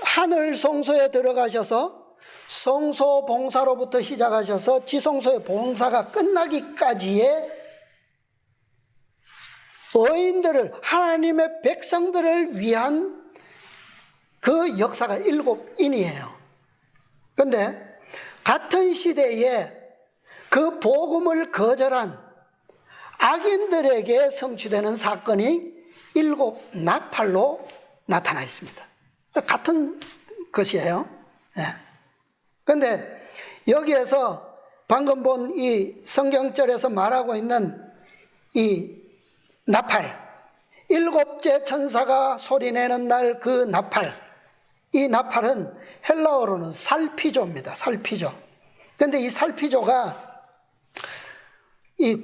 하늘 성소에 들어가셔서 성소 봉사로부터 시작하셔서 지성소의 봉사가 끝나기까지의 의인들을, 하나님의 백성들을 위한 그 역사가 7인이에요. 그런데 같은 시대에 그 복음을 거절한 악인들에게 성취되는 사건이 7 나팔로 나타나 있습니다. 같은 것이에요. 그런데 여기에서 방금 본 이 성경절에서 말하고 있는 이 나팔, 7째 천사가 소리내는 날 그 나팔, 이 나팔은 헬라어로는 살피조입니다. 살피조. 그런데 이 살피조가 이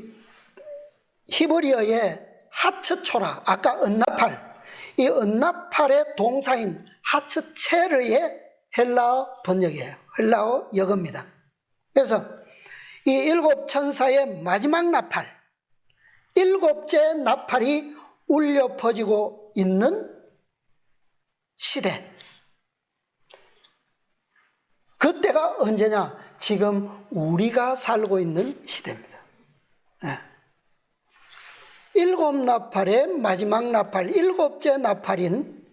히브리어의 하츠초라, 아까 은나팔, 이 은나팔의 동사인 하츠체르의 헬라어 번역이에요. 헬라어 역어입니다. 그래서 이 7 천사의 마지막 나팔, 7째 나팔이 울려 퍼지고 있는 시대. 그때가 언제냐? 지금 우리가 살고 있는 시대입니다. 7 나팔의 마지막 나팔, 7째 나팔인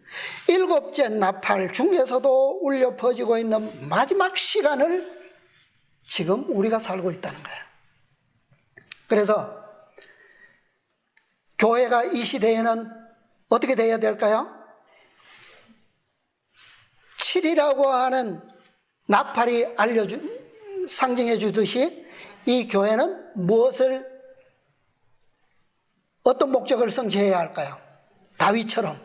7째 나팔 중에서도 울려 퍼지고 있는 마지막 시간을 지금 우리가 살고 있다는 거예요. 그래서 교회가 이 시대에는 어떻게 되어야 될까요? 7이라고 하는 나팔이 상징해 주듯이 이 교회는 어떤 목적을 성취해야 할까요? 다윗처럼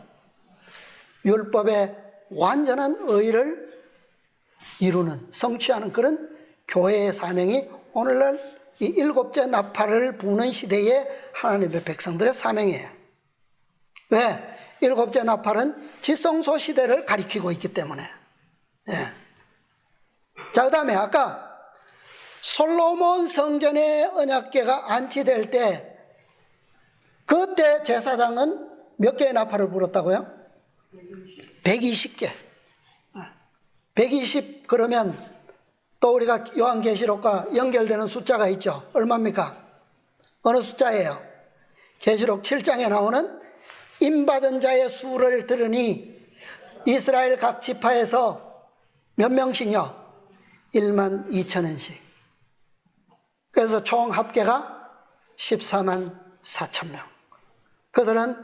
율법의 완전한 의를 이루는, 성취하는 그런 교회의 사명이 오늘날 이 7째 나팔을 부는 시대의 하나님의 백성들의 사명이에요. 왜? 7째 나팔은 지성소 시대를 가리키고 있기 때문에. 자, 그 다음에 아까 솔로몬 성전의 언약궤가 안치될 때 그때 제사장은 몇 개의 나팔을 불었다고요? 120개. 120 그러면 또 우리가 요한계시록과 연결되는 숫자가 있죠. 얼마입니까? 어느 숫자예요? 계시록 7장에 나오는 임받은 자의 수를 들으니 이스라엘 각 지파에서 몇 명씩요? 1만 2천원씩. 그래서 총 합계가 14만 4천 명. 그들은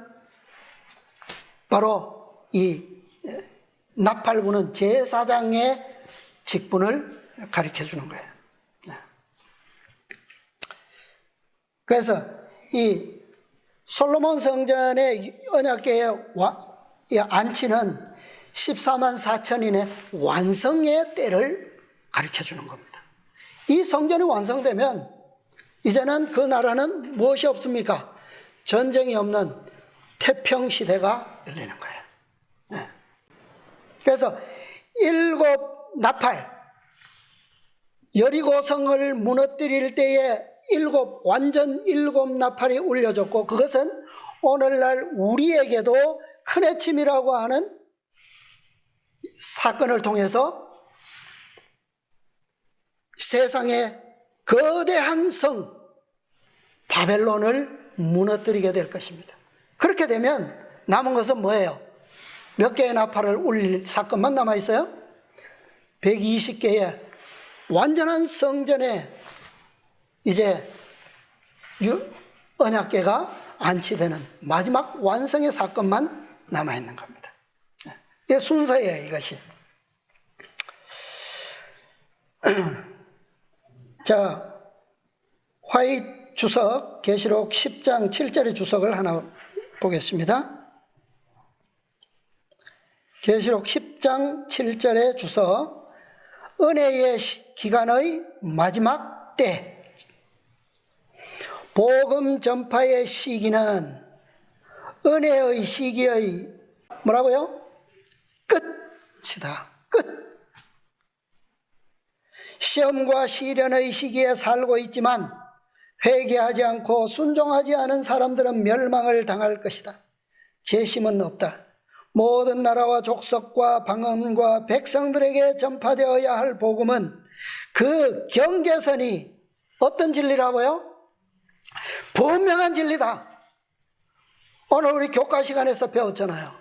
바로 이 나팔 부는 제사장의 직분을 가르쳐 주는 거예요. 그래서 이 솔로몬 성전의 언약궤의 안치는 14만 4천인의 완성의 때를 가르쳐 주는 겁니다. 이 성전이 완성되면 이제는 그 나라는 무엇이 없습니까? 전쟁이 없는 태평 시대가 열리는 거예요. 그래서 7 나팔, 여리고성을 무너뜨릴 때에 완전 7 나팔이 울려졌고, 그것은 오늘날 우리에게도 큰 해침이라고 하는 사건을 통해서 세상의 거대한 성 바벨론을 무너뜨리게 될 것입니다. 그렇게 되면 남은 것은 뭐예요? 몇 개의 나팔을 울릴 사건만 남아있어요? 120개의 완전한 성전에 이제 언약궤가 안치되는 마지막 완성의 사건만 남아있는 겁니다. 이게 순서예요, 이것이. 자, 화이트 주석, 계시록 10장 7절의 주석을 하나 보겠습니다. 계시록 10장 7절의 주석, 은혜의 기간의 마지막 때, 복음 전파의 시기는 은혜의 시기의 뭐라고요? 끝이다. 끝. 시험과 시련의 시기에 살고 있지만 회개하지 않고 순종하지 않은 사람들은 멸망을 당할 것이다. 재심은 없다. 모든 나라와 족속과 방언과 백성들에게 전파되어야 할 복음은 그 경계선이 어떤 진리라고요? 분명한 진리다. 오늘 우리 교과 시간에서 배웠잖아요.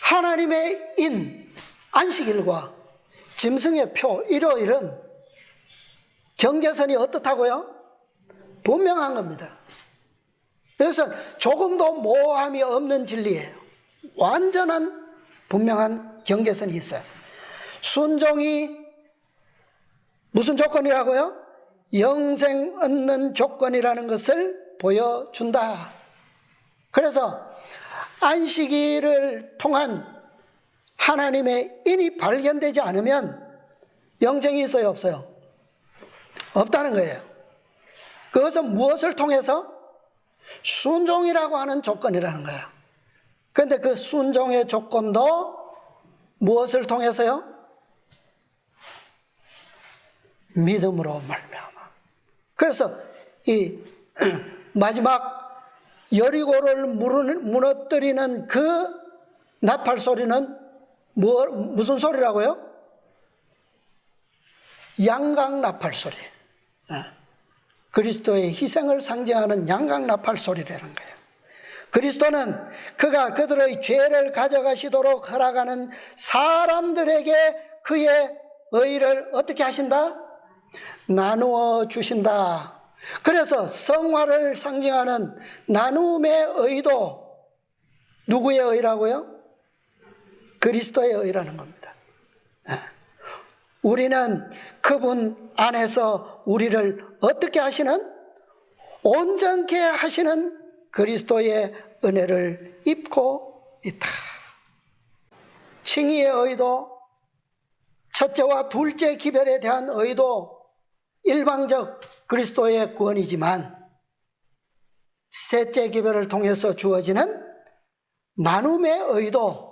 하나님의 인, 안식일과 짐승의 표, 일요일은 경계선이 어떻다고요? 분명한 겁니다. 그래서 조금도 모호함이 없는 진리예요. 완전한 분명한 경계선이 있어요. 순종이 무슨 조건이라고요? 영생 얻는 조건이라는 것을 보여준다. 그래서 안식일을 통한 하나님의 인이 발견되지 않으면 영생이 있어요, 없어요? 없다는 거예요. 그것은 무엇을 통해서? 순종이라고 하는 조건이라는 거예요. 그런데 그 순종의 조건도 무엇을 통해서요? 믿음으로 말미암아. 그래서 이 마지막 여리고를 무너뜨리는 그 나팔 소리는 무슨 소리라고요? 양각 나팔 소리. 그리스도의 희생을 상징하는 양각 나팔 소리라는 거예요. 그리스도는 그가 그들의 죄를 가져가시도록 허락하는 사람들에게 그의 의를 어떻게 하신다? 나누어 주신다. 그래서 성화를 상징하는 나눔의 의도 누구의 의라고요? 그리스도의 의라는 겁니다. 우리는 그분 안에서 우리를 어떻게 하시는? 온전케 하시는 그리스도의 은혜를 입고 있다. 칭의의 의도, 첫째와 둘째 기별에 대한 의도, 일방적 그리스도의 구원이지만 셋째 기별을 통해서 주어지는 나눔의 의도,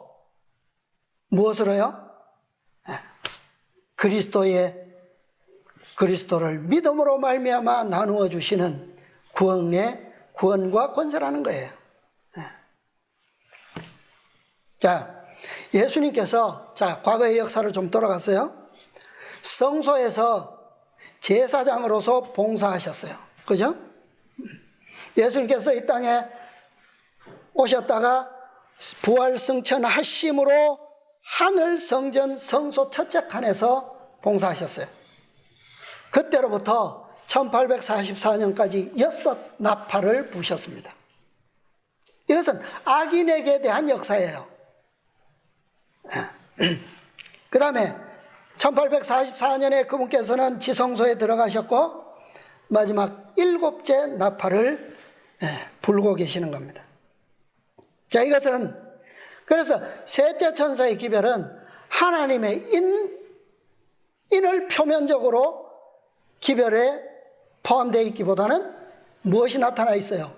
무엇으로요? 그리스도를 믿음으로 말미암아 나누어 주시는 구원과 권세라는 거예요. 자, 예수님께서 과거의 역사를 좀 돌아갔어요. 성소에서 제사장으로서 봉사하셨어요. 그죠? 예수님께서 이 땅에 오셨다가 부활승천 하심으로 하늘 성전 성소 첫째 칸에서 봉사하셨어요. 그때로부터 1844년까지 6 나팔을 부셨습니다. 이것은 악인에게 대한 역사예요. 그 다음에 1844년에 그분께서는 지성소에 들어가셨고 마지막 7째 나팔을 불고 계시는 겁니다. 자, 이것은 그래서 셋째 천사의 기별은 하나님의 인을 표면적으로 기별에 포함되어 있기보다는 무엇이 나타나 있어요?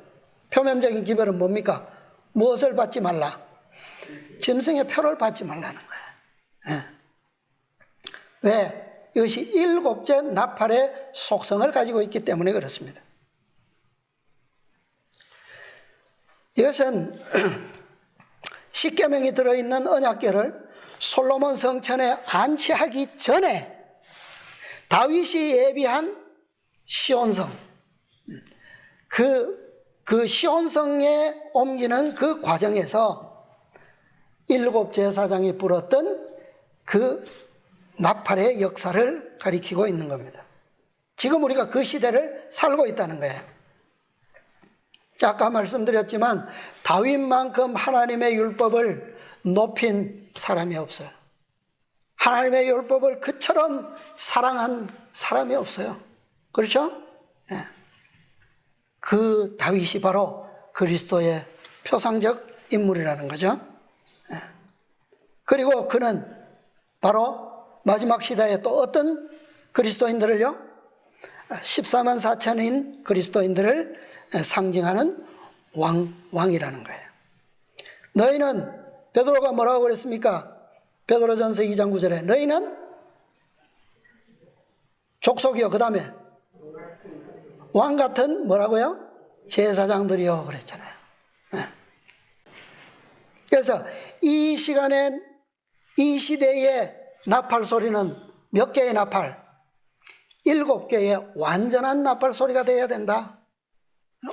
표면적인 기별은 뭡니까? 무엇을 받지 말라? 짐승의 표를 받지 말라는 거예요. 왜? 이것이 7째 나팔의 속성을 가지고 있기 때문에 그렇습니다. 이것은 십계명이 들어있는 언약궤를 솔로몬 성전에 안치하기 전에 다윗이 예비한 시온성, 그 시온성에 옮기는 그 과정에서 일곱 제사장이 부렸던 그 나팔의 역사를 가리키고 있는 겁니다. 지금 우리가 그 시대를 살고 있다는 거예요. 아까 말씀드렸지만 다윗만큼 하나님의 율법을 높인 사람이 없어요. 하나님의 율법을 그처럼 사랑한 사람이 없어요. 그렇죠? 네. 그 다윗이 바로 그리스도의 표상적 인물이라는 거죠. 네. 그리고 그는 바로 마지막 시대에 또 어떤 그리스도인들을요? 14만 4천인 그리스도인들을 상징하는 왕이라는 거예요. 너희는, 베드로가 뭐라고 그랬습니까? 베드로전서 2장 9절에 너희는 족속이요, 그 다음에 왕 같은 뭐라고요? 제사장들이요 그랬잖아요. 그래서 이 시간엔, 이 시대의 나팔 소리는 몇 개의 나팔? 7개의 완전한 나팔 소리가 되어야 된다.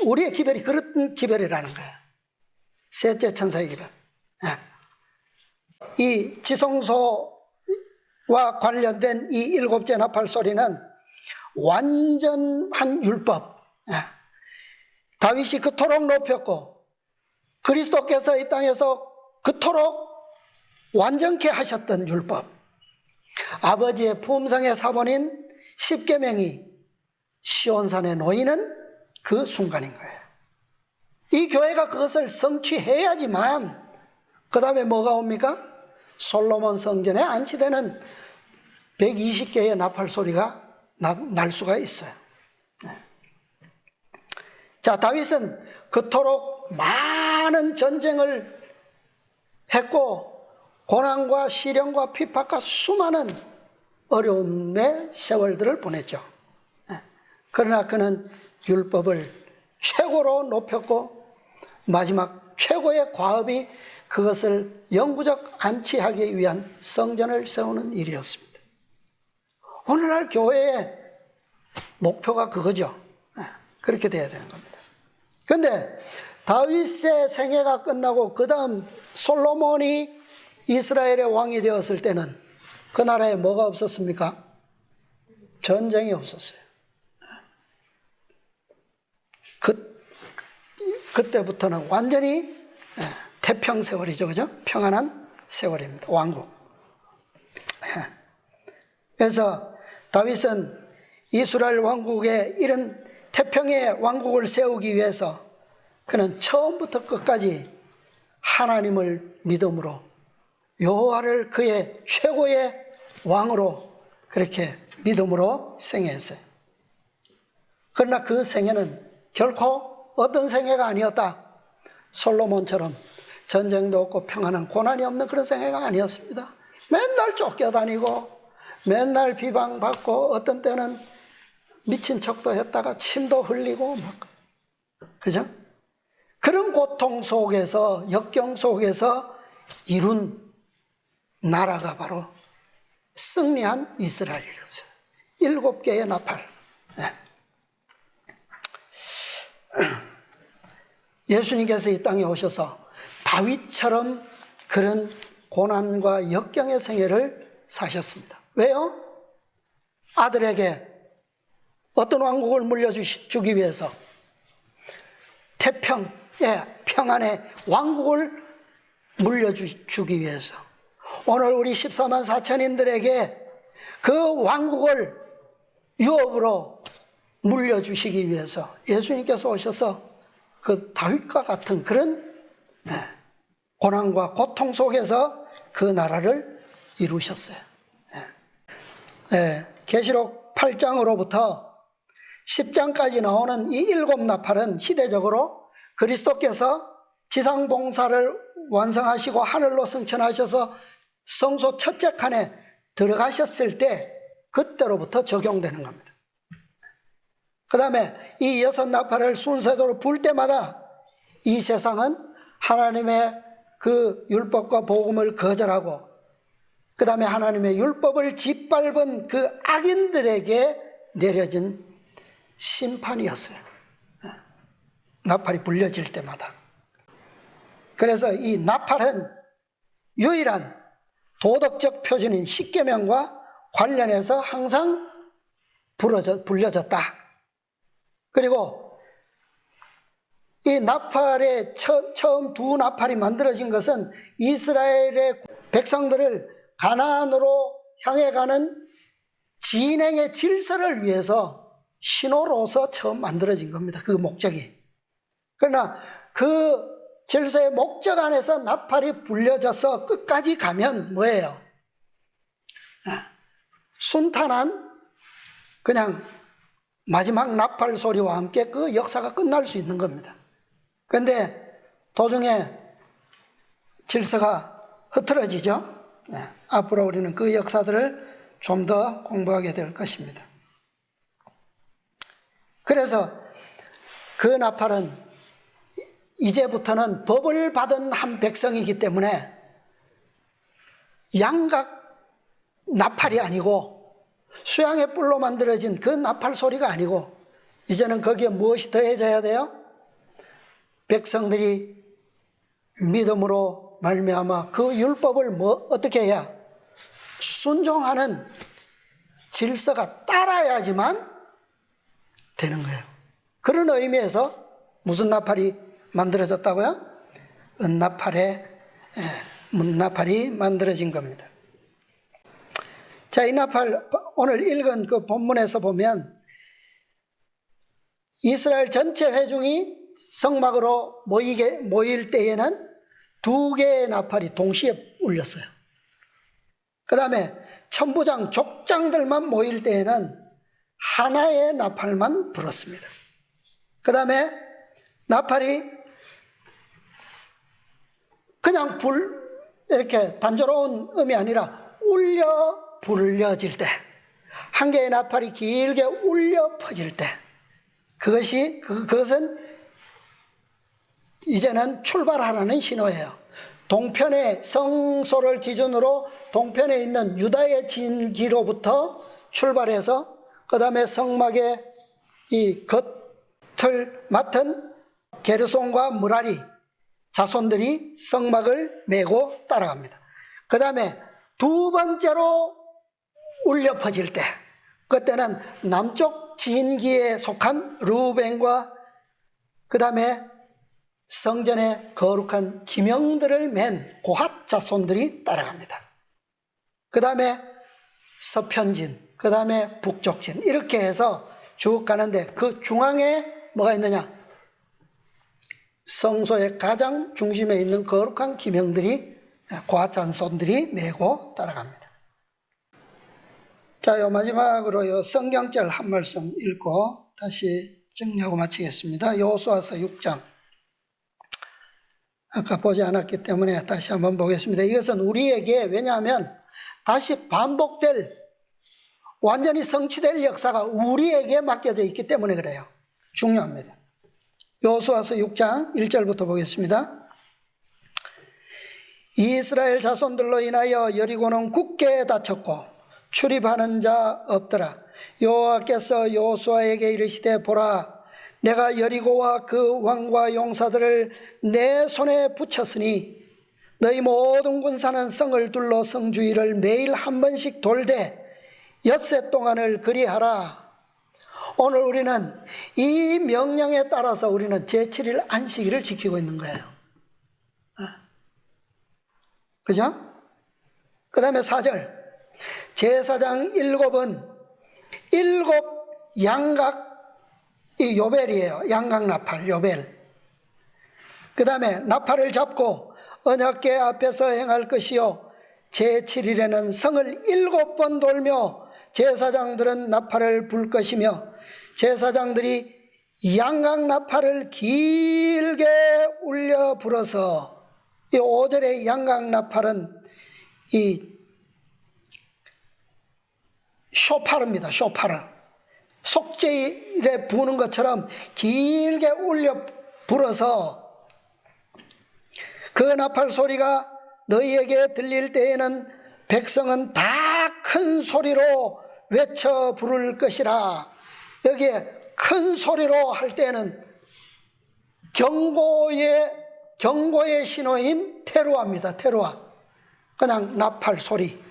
우리의 기별이 그런 기별이라는 거예요. 셋째 천사의 기별. 이 지성소와 관련된 이 7째 나팔 소리는 완전한 율법. 다윗이 그토록 높였고 그리스도께서 이 땅에서 그토록 완전케 하셨던 율법. 아버지의 품성의 사본인 십계명이 시온산에 놓이는 그 순간인 거예요. 이 교회가 그것을 성취해야지만 그 다음에 뭐가 옵니까? 솔로몬 성전에 안치되는 120개의 나팔 소리가 날 수가 있어요. 자, 다윗은 그토록 많은 전쟁을 했고 고난과 시련과 핍박과 수많은 어려움의 세월들을 보냈죠. 그러나 그는 율법을 최고로 높였고 마지막 최고의 과업이 그것을 영구적 안치하기 위한 성전을 세우는 일이었습니다. 오늘날 교회의 목표가 그거죠. 그렇게 돼야 되는 겁니다. 그런데 다윗의 생애가 끝나고 그 다음 솔로몬이 이스라엘의 왕이 되었을 때는 그 나라에 뭐가 없었습니까? 전쟁이 없었어요. 그때부터는 완전히 태평 세월이죠. 그죠? 평안한 세월입니다. 왕국. 그래서 다윗은 이스라엘 왕국에 이런 태평의 왕국을 세우기 위해서 그는 처음부터 끝까지 하나님을 믿음으로 여호와를 그의 최고의 왕으로 그렇게 믿음으로 생애했어요. 그러나 그 생애는 결코 어떤 생애가 아니었다. 솔로몬처럼 전쟁도 없고 평안한 고난이 없는 그런 생애가 아니었습니다. 맨날 쫓겨다니고 맨날 비방받고 어떤 때는 미친 척도 했다가 침도 흘리고 막, 그죠? 그런 고통 속에서, 역경 속에서 이룬 나라가 바로 승리한 이스라엘이었어요. 7개의 나팔. 예수님께서 이 땅에 오셔서 다윗처럼 그런 고난과 역경의 생애를 사셨습니다. 왜요? 아들에게 어떤 왕국을 물려주기 위해서, 태평의 평안의 왕국을 물려주기 위해서, 오늘 우리 14만 4천인들에게 그 왕국을 유업으로 물려주시기 위해서 예수님께서 오셔서 그 다윗과 같은 그런 고난과 고통 속에서 그 나라를 이루셨어요. 계시록 8장으로부터 10장까지 나오는 이 7 나팔은 시대적으로 그리스도께서 지상봉사를 완성하시고 하늘로 승천하셔서 성소 첫째 칸에 들어가셨을 때 그때로부터 적용되는 겁니다. 그 다음에 이 6 나팔을 순서대로 불 때마다 이 세상은 하나님의 그 율법과 복음을 거절하고 그 다음에 하나님의 율법을 짓밟은 그 악인들에게 내려진 심판이었어요. 나팔이 불려질 때마다. 그래서 이 나팔은 유일한 도덕적 표준인 십계명과 관련해서 항상 불려졌다. 그리고 이 나팔의 처음 두 나팔이 만들어진 것은 이스라엘의 백성들을 가나안으로 향해 가는 진행의 질서를 위해서 신호로서 처음 만들어진 겁니다. 그 목적이. 그러나 그 질서의 목적 안에서 나팔이 불려져서 끝까지 가면 뭐예요? 순탄한 그냥 마지막 나팔 소리와 함께 그 역사가 끝날 수 있는 겁니다. 그런데 도중에 질서가 흐트러지죠. 앞으로 우리는 그 역사들을 좀 더 공부하게 될 것입니다. 그래서 그 나팔은 이제부터는 법을 받은 한 백성이기 때문에 양각 나팔이 아니고 수양의 뿔로 만들어진 그 나팔 소리가 아니고 이제는 거기에 무엇이 더해져야 돼요? 백성들이 믿음으로 말미암아 그 율법을 어떻게 해야? 순종하는 질서가 따라야지만 되는 거예요. 그런 의미에서 무슨 나팔이 만들어졌다고요? 문나팔이 만들어진 겁니다. 자, 이 나팔 오늘 읽은 그 본문에서 보면 이스라엘 전체 회중이 성막으로 모일 때에는 두 개의 나팔이 동시에 울렸어요. 그 다음에 천부장, 족장들만 모일 때에는 하나의 나팔만 불었습니다. 그 다음에 나팔이 그냥 이렇게 단조로운 음이 아니라 불려질 때, 한 개의 나팔이 길게 울려 퍼질 때, 그것은 이제는 출발하라는 신호예요. 동편의 성소를 기준으로 동편에 있는 유다의 진기로부터 출발해서 그 다음에 성막의 이 겉을 맡은 게르손과 무라리 자손들이 성막을 메고 따라갑니다. 그 다음에 두 번째로 울려 퍼질 때, 그때는 남쪽 진기에 속한 르우벤과 그 다음에 성전의 거룩한 기명들을 맨 고핫 자손들이 따라갑니다. 그 다음에 서편진, 그 다음에 북쪽진, 이렇게 해서 쭉 가는데 그 중앙에 뭐가 있느냐? 성소의 가장 중심에 있는 거룩한 기명들이, 고핫 자손들이 메고 따라갑니다. 자, 요 마지막으로 요 성경절 한 말씀 읽고 다시 정리하고 마치겠습니다. 여호수아서 6장. 아까 보지 않았기 때문에 다시 한번 보겠습니다. 이것은 우리에게, 왜냐하면 다시 반복될, 완전히 성취될 역사가 우리에게 맡겨져 있기 때문에 그래요. 중요합니다. 여호수아서 6장 1절부터 보겠습니다. 이스라엘 자손들로 인하여 여리고는 굳게 닫혔고 출입하는 자 없더라. 여호와께서 여호수아에게 이르시되, 보라, 내가 여리고와 그 왕과 용사들을 내 손에 붙였으니 너희 모든 군사는 성을 둘러 성 주위를 매일 한 번씩 돌되 엿새 동안을 그리하라. 오늘 우리는 이 명령에 따라서 우리는 제7일 안식일을 지키고 있는 거예요. 그죠? 그 다음에 4절, 제사장 7은 7 양각, 이 요벨이에요. 양각나팔, 요벨. 그 다음에 나팔을 잡고 언약궤 앞에서 행할 것이요, 제7일에는 성을 7번 돌며 제사장들은 나팔을 불 것이며 제사장들이 양각나팔을 길게 울려 불어서, 이 5절의 양각나팔은 이 쇼파르입니다. 쇼파르. 속죄일에 부는 것처럼 길게 울려 불어서 그 나팔 소리가 너희에게 들릴 때에는 백성은 다 큰 소리로 외쳐 부를 것이라. 여기에 큰 소리로 할 때는 경고의 신호인 테루아입니다. 테루아. 그냥 나팔 소리.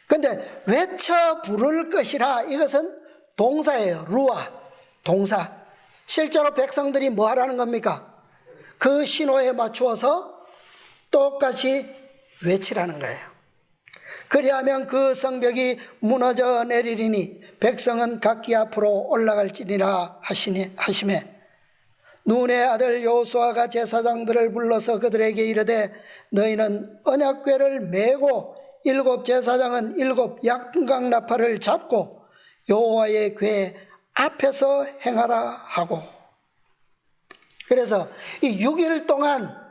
근데 외쳐 부를 것이라, 이것은 동사예요. 루아, 동사. 실제로 백성들이 뭐 하라는 겁니까? 그 신호에 맞추어서 똑같이 외치라는 거예요. 그리하면 그 성벽이 무너져 내리리니 백성은 각기 앞으로 올라갈지니라 하시매, 눈의 아들 여호수아가 제사장들을 불러서 그들에게 이르되 너희는 언약궤를 메고 7 제사장은 7 양강나팔을 잡고 여호와의 궤 앞에서 행하라 하고. 그래서 이 6일 동안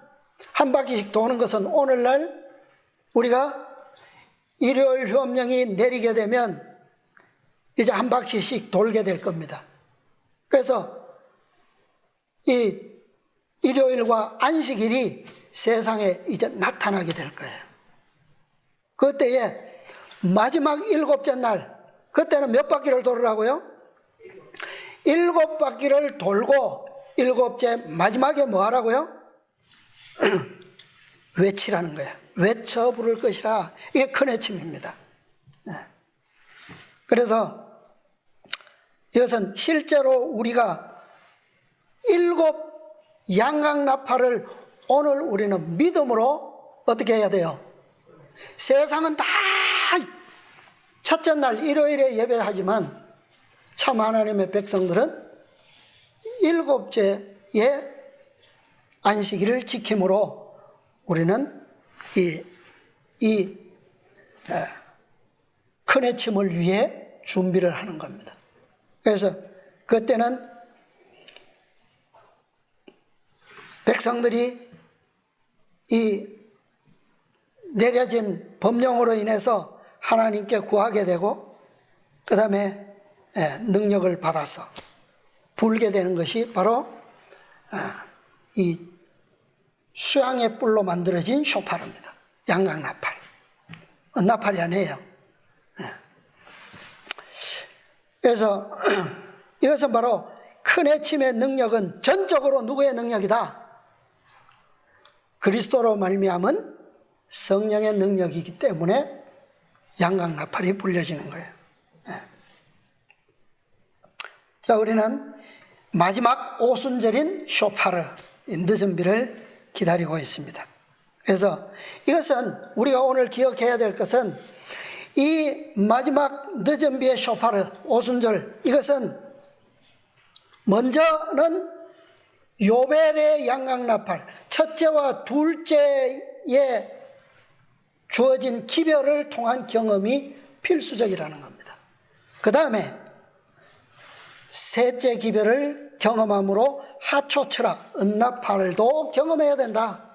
한 바퀴씩 도는 것은 오늘날 우리가 일요일 효명이 내리게 되면 이제 한 바퀴씩 돌게 될 겁니다. 그래서 이 일요일과 안식일이 세상에 이제 나타나게 될 거예요. 그때에 마지막 7째 날, 그때는 몇 바퀴를 돌으라고요? 7바퀴를 돌고 7째 마지막에 뭐 하라고요? 외치라는 거예요. 외쳐 부를 것이라. 이게 큰 외침입니다. 그래서 이것은 실제로 우리가 7 양강나팔을 오늘 우리는 믿음으로 어떻게 해야 돼요? 세상은 다 첫째 날 일요일에 예배하지만 참 하나님의 백성들은 7째의 안식일을 지킴으로 우리는 이 큰 외침을 위해 준비를 하는 겁니다. 그래서 그때는 백성들이 이 내려진 법령으로 인해서 하나님께 구하게 되고, 그 다음에 능력을 받아서 불게 되는 것이 바로 이 수양의 뿔로 만들어진 쇼파르입니다. 양강나팔. 나팔이 아니에요. 그래서 이것은 바로 큰 외침의 능력은 전적으로 누구의 능력이다? 그리스도로 말미암은 성령의 능력이기 때문에 양강나팔이 불려지는 거예요. 자, 우리는 마지막 오순절인 쇼파르, 늦은비를 기다리고 있습니다. 그래서 이것은 우리가 오늘 기억해야 될 것은 이 마지막 늦은비의 쇼파르, 오순절, 이것은 먼저는 요벨의 양강나팔, 첫째와 둘째에 주어진 기별을 통한 경험이 필수적이라는 겁니다. 그 다음에 셋째 기별을 경험함으로 하초철학, 은나팔도 경험해야 된다.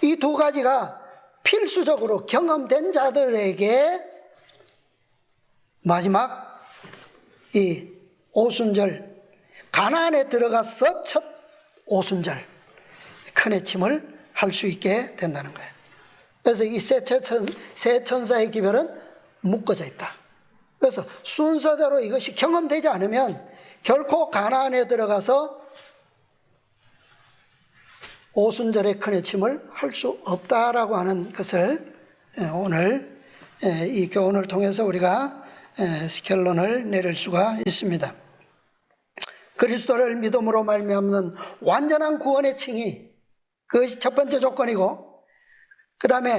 이 두 가지가 필수적으로 경험된 자들에게 마지막 이 오순절, 가나안에 들어가서 첫 오순절 큰 외침을 할 수 있게 된다는 거예요. 그래서 이 세 천사의 기별은 묶어져 있다. 그래서 순서대로 이것이 경험되지 않으면 결코 가나안에 들어가서 오순절의 큰 외침을 할 수 없다라고 하는 것을 오늘 이 교훈을 통해서 우리가 결론을 내릴 수가 있습니다. 그리스도를 믿음으로 말미암는 완전한 구원의 칭의, 그것이 첫 번째 조건이고, 그 다음에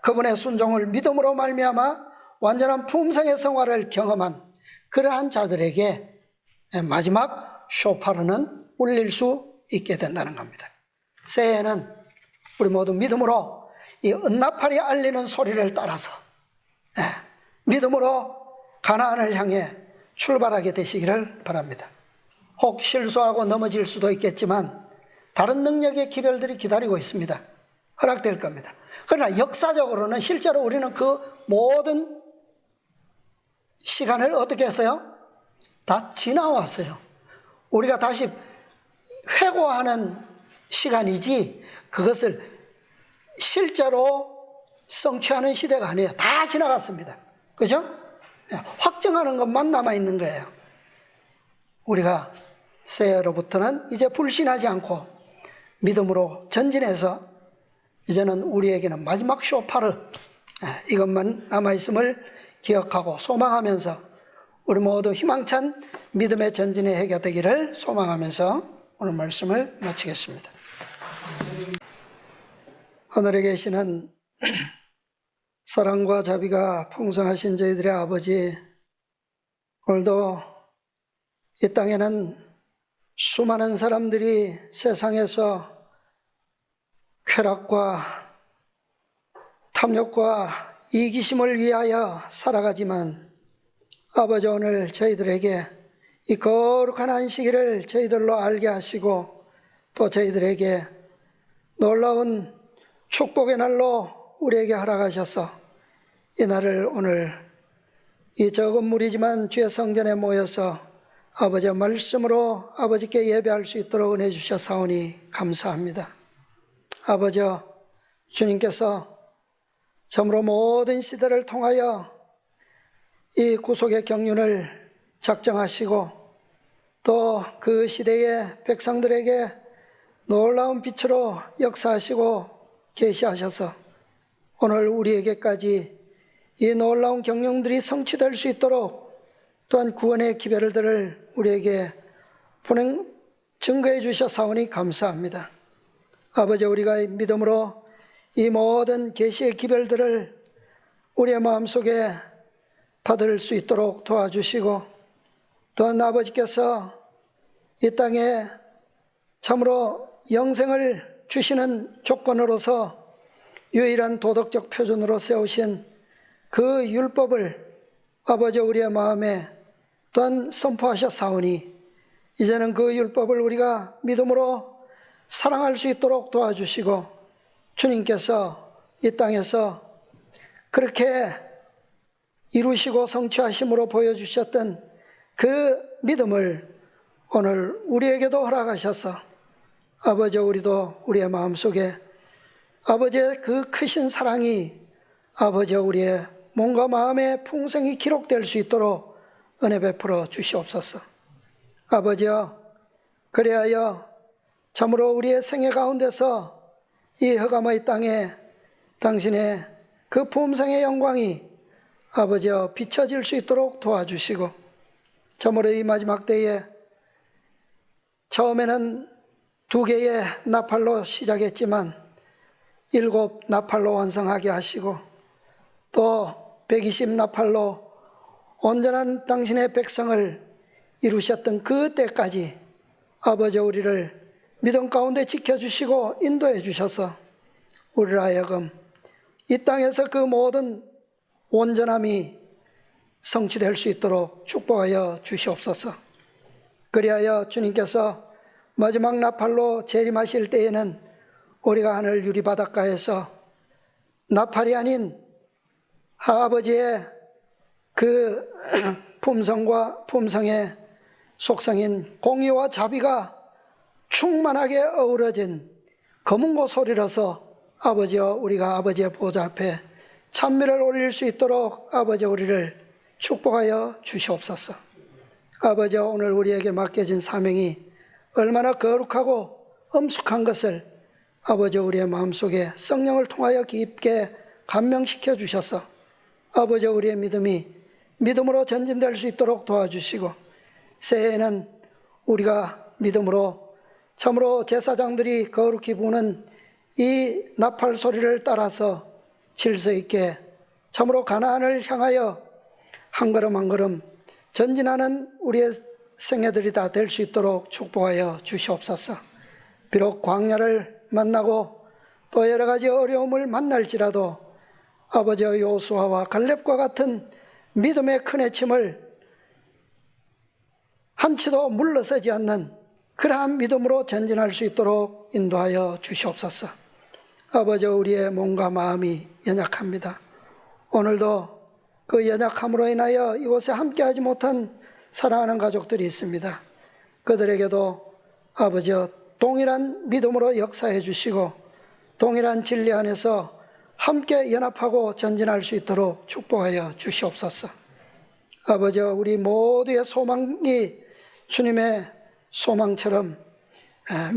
그분의 순종을 믿음으로 말미암아 완전한 품성의 성화를 경험한 그러한 자들에게 마지막 쇼파르는 울릴 수 있게 된다는 겁니다. 새해에는 우리 모두 믿음으로 이 은나팔이 알리는 소리를 따라서 믿음으로 가나안을 향해 출발하게 되시기를 바랍니다. 혹 실수하고 넘어질 수도 있겠지만 다른 능력의 기별들이 기다리고 있습니다. 허락될 겁니다. 그러나 역사적으로는 실제로 우리는 그 모든 시간을 어떻게 했어요? 다 지나왔어요. 우리가 다시 회고하는 시간이지 그것을 실제로 성취하는 시대가 아니에요. 다 지나갔습니다. 그죠? 확정하는 것만 남아있는 거예요. 우리가 새해로부터는 이제 불신하지 않고 믿음으로 전진해서 이제는 우리에게는 마지막 쇼파르, 이것만 남아있음을 기억하고 소망하면서 우리 모두 희망찬 믿음의 전진의 해가 되기를 소망하면서 오늘 말씀을 마치겠습니다. 하늘에 계시는 사랑과 자비가 풍성하신 저희들의 아버지, 오늘도 이 땅에는 수많은 사람들이 세상에서 쾌락과 탐욕과 이기심을 위하여 살아가지만 아버지, 오늘 저희들에게 이 거룩한 안식일을 저희들로 알게 하시고 또 저희들에게 놀라운 축복의 날로 우리에게 허락하셔서 이 날을 오늘 이 적은 무리지만 주의 성전에 모여서 아버지의 말씀으로 아버지께 예배할 수 있도록 은혜 주셔사오니 감사합니다. 아버지, 주님께서 참으로 모든 시대를 통하여 이 구속의 경륜을 작정하시고 또 그 시대의 백성들에게 놀라운 빛으로 역사하시고 계시하셔서 오늘 우리에게까지 이 놀라운 경륜들이 성취될 수 있도록 또한 구원의 기별들을 우리에게 증거해 주셔사오니 감사합니다. 아버지, 우리가 믿음으로 이 모든 계시의 기별들을 우리의 마음속에 받을 수 있도록 도와주시고 또한 아버지께서 이 땅에 참으로 영생을 주시는 조건으로서 유일한 도덕적 표준으로 세우신 그 율법을 아버지 우리의 마음에 또한 선포하셨사오니 이제는 그 율법을 우리가 믿음으로 사랑할 수 있도록 도와주시고 주님께서 이 땅에서 그렇게 이루시고 성취하심으로 보여주셨던 그 믿음을 오늘 우리에게도 허락하셔서 아버지, 우리도 우리의 마음속에 아버지의 그 크신 사랑이 아버지 우리의 몸과 마음의 풍성이 기록될 수 있도록 은혜 베풀어 주시옵소서. 아버지여, 그리하여 참으로 우리의 생애 가운데서 이 흑암의 땅에 당신의 그 풍성의 영광이 아버지여 비춰질 수 있도록 도와주시고 참으로 이 마지막 때에 처음에는 2개의 나팔로 시작했지만 7 나팔로 완성하게 하시고 또 120 나팔로 온전한 당신의 백성을 이루셨던 그 때까지 아버지 우리를 믿음 가운데 지켜주시고 인도해 주셔서 우리를 하여금 이 땅에서 그 모든 온전함이 성취될 수 있도록 축복하여 주시옵소서. 그리하여 주님께서 마지막 나팔로 재림하실 때에는 우리가 하늘 유리 바닷가에서 나팔이 아닌 아버지의 그 품성의 속성인 공의와 자비가 충만하게 어우러진 검은고 소리로서 아버지여 우리가 아버지의 보좌 앞에 찬미를 올릴 수 있도록 아버지 우리를 축복하여 주시옵소서. 아버지, 오늘 우리에게 맡겨진 사명이 얼마나 거룩하고 엄숙한 것을 아버지 우리의 마음속에 성령을 통하여 깊게 감명시켜 주셔서 아버지 우리의 믿음이 믿음으로 전진될 수 있도록 도와주시고 새해에는 우리가 믿음으로 참으로 제사장들이 거룩히 부는 이 나팔 소리를 따라서 질서 있게 참으로 가나안을 향하여 한 걸음 한 걸음 전진하는 우리의 생애들이 다 될 수 있도록 축복하여 주시옵소서. 비록 광야를 만나고 또 여러 가지 어려움을 만날지라도 아버지의 요수아와 갈렙과 같은 믿음의 큰 외침을 한치도 물러서지 않는 그러한 믿음으로 전진할 수 있도록 인도하여 주시옵소서. 아버지, 우리의 몸과 마음이 연약합니다. 오늘도 그 연약함으로 인하여 이곳에 함께하지 못한 사랑하는 가족들이 있습니다. 그들에게도 아버지 동일한 믿음으로 역사해 주시고 동일한 진리 안에서 함께 연합하고 전진할 수 있도록 축복하여 주시옵소서. 아버지, 우리 모두의 소망이 주님의 소망처럼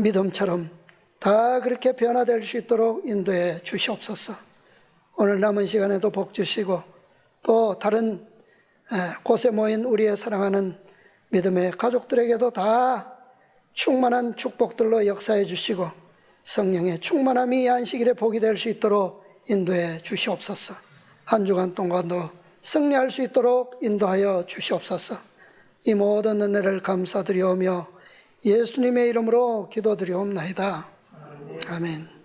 믿음처럼 다 그렇게 변화될 수 있도록 인도해 주시옵소서. 오늘 남은 시간에도 복 주시고 또 다른 곳에 모인 우리의 사랑하는 믿음의 가족들에게도 다 충만한 축복들로 역사해 주시고 성령의 충만함이 이 안식일에 복이 될 수 있도록 인도해 주시옵소서. 한 주간 동안도 승리할 수 있도록 인도하여 주시옵소서. 이 모든 은혜를 감사드리오며 예수님의 이름으로 기도드리옵나이다. 아멘.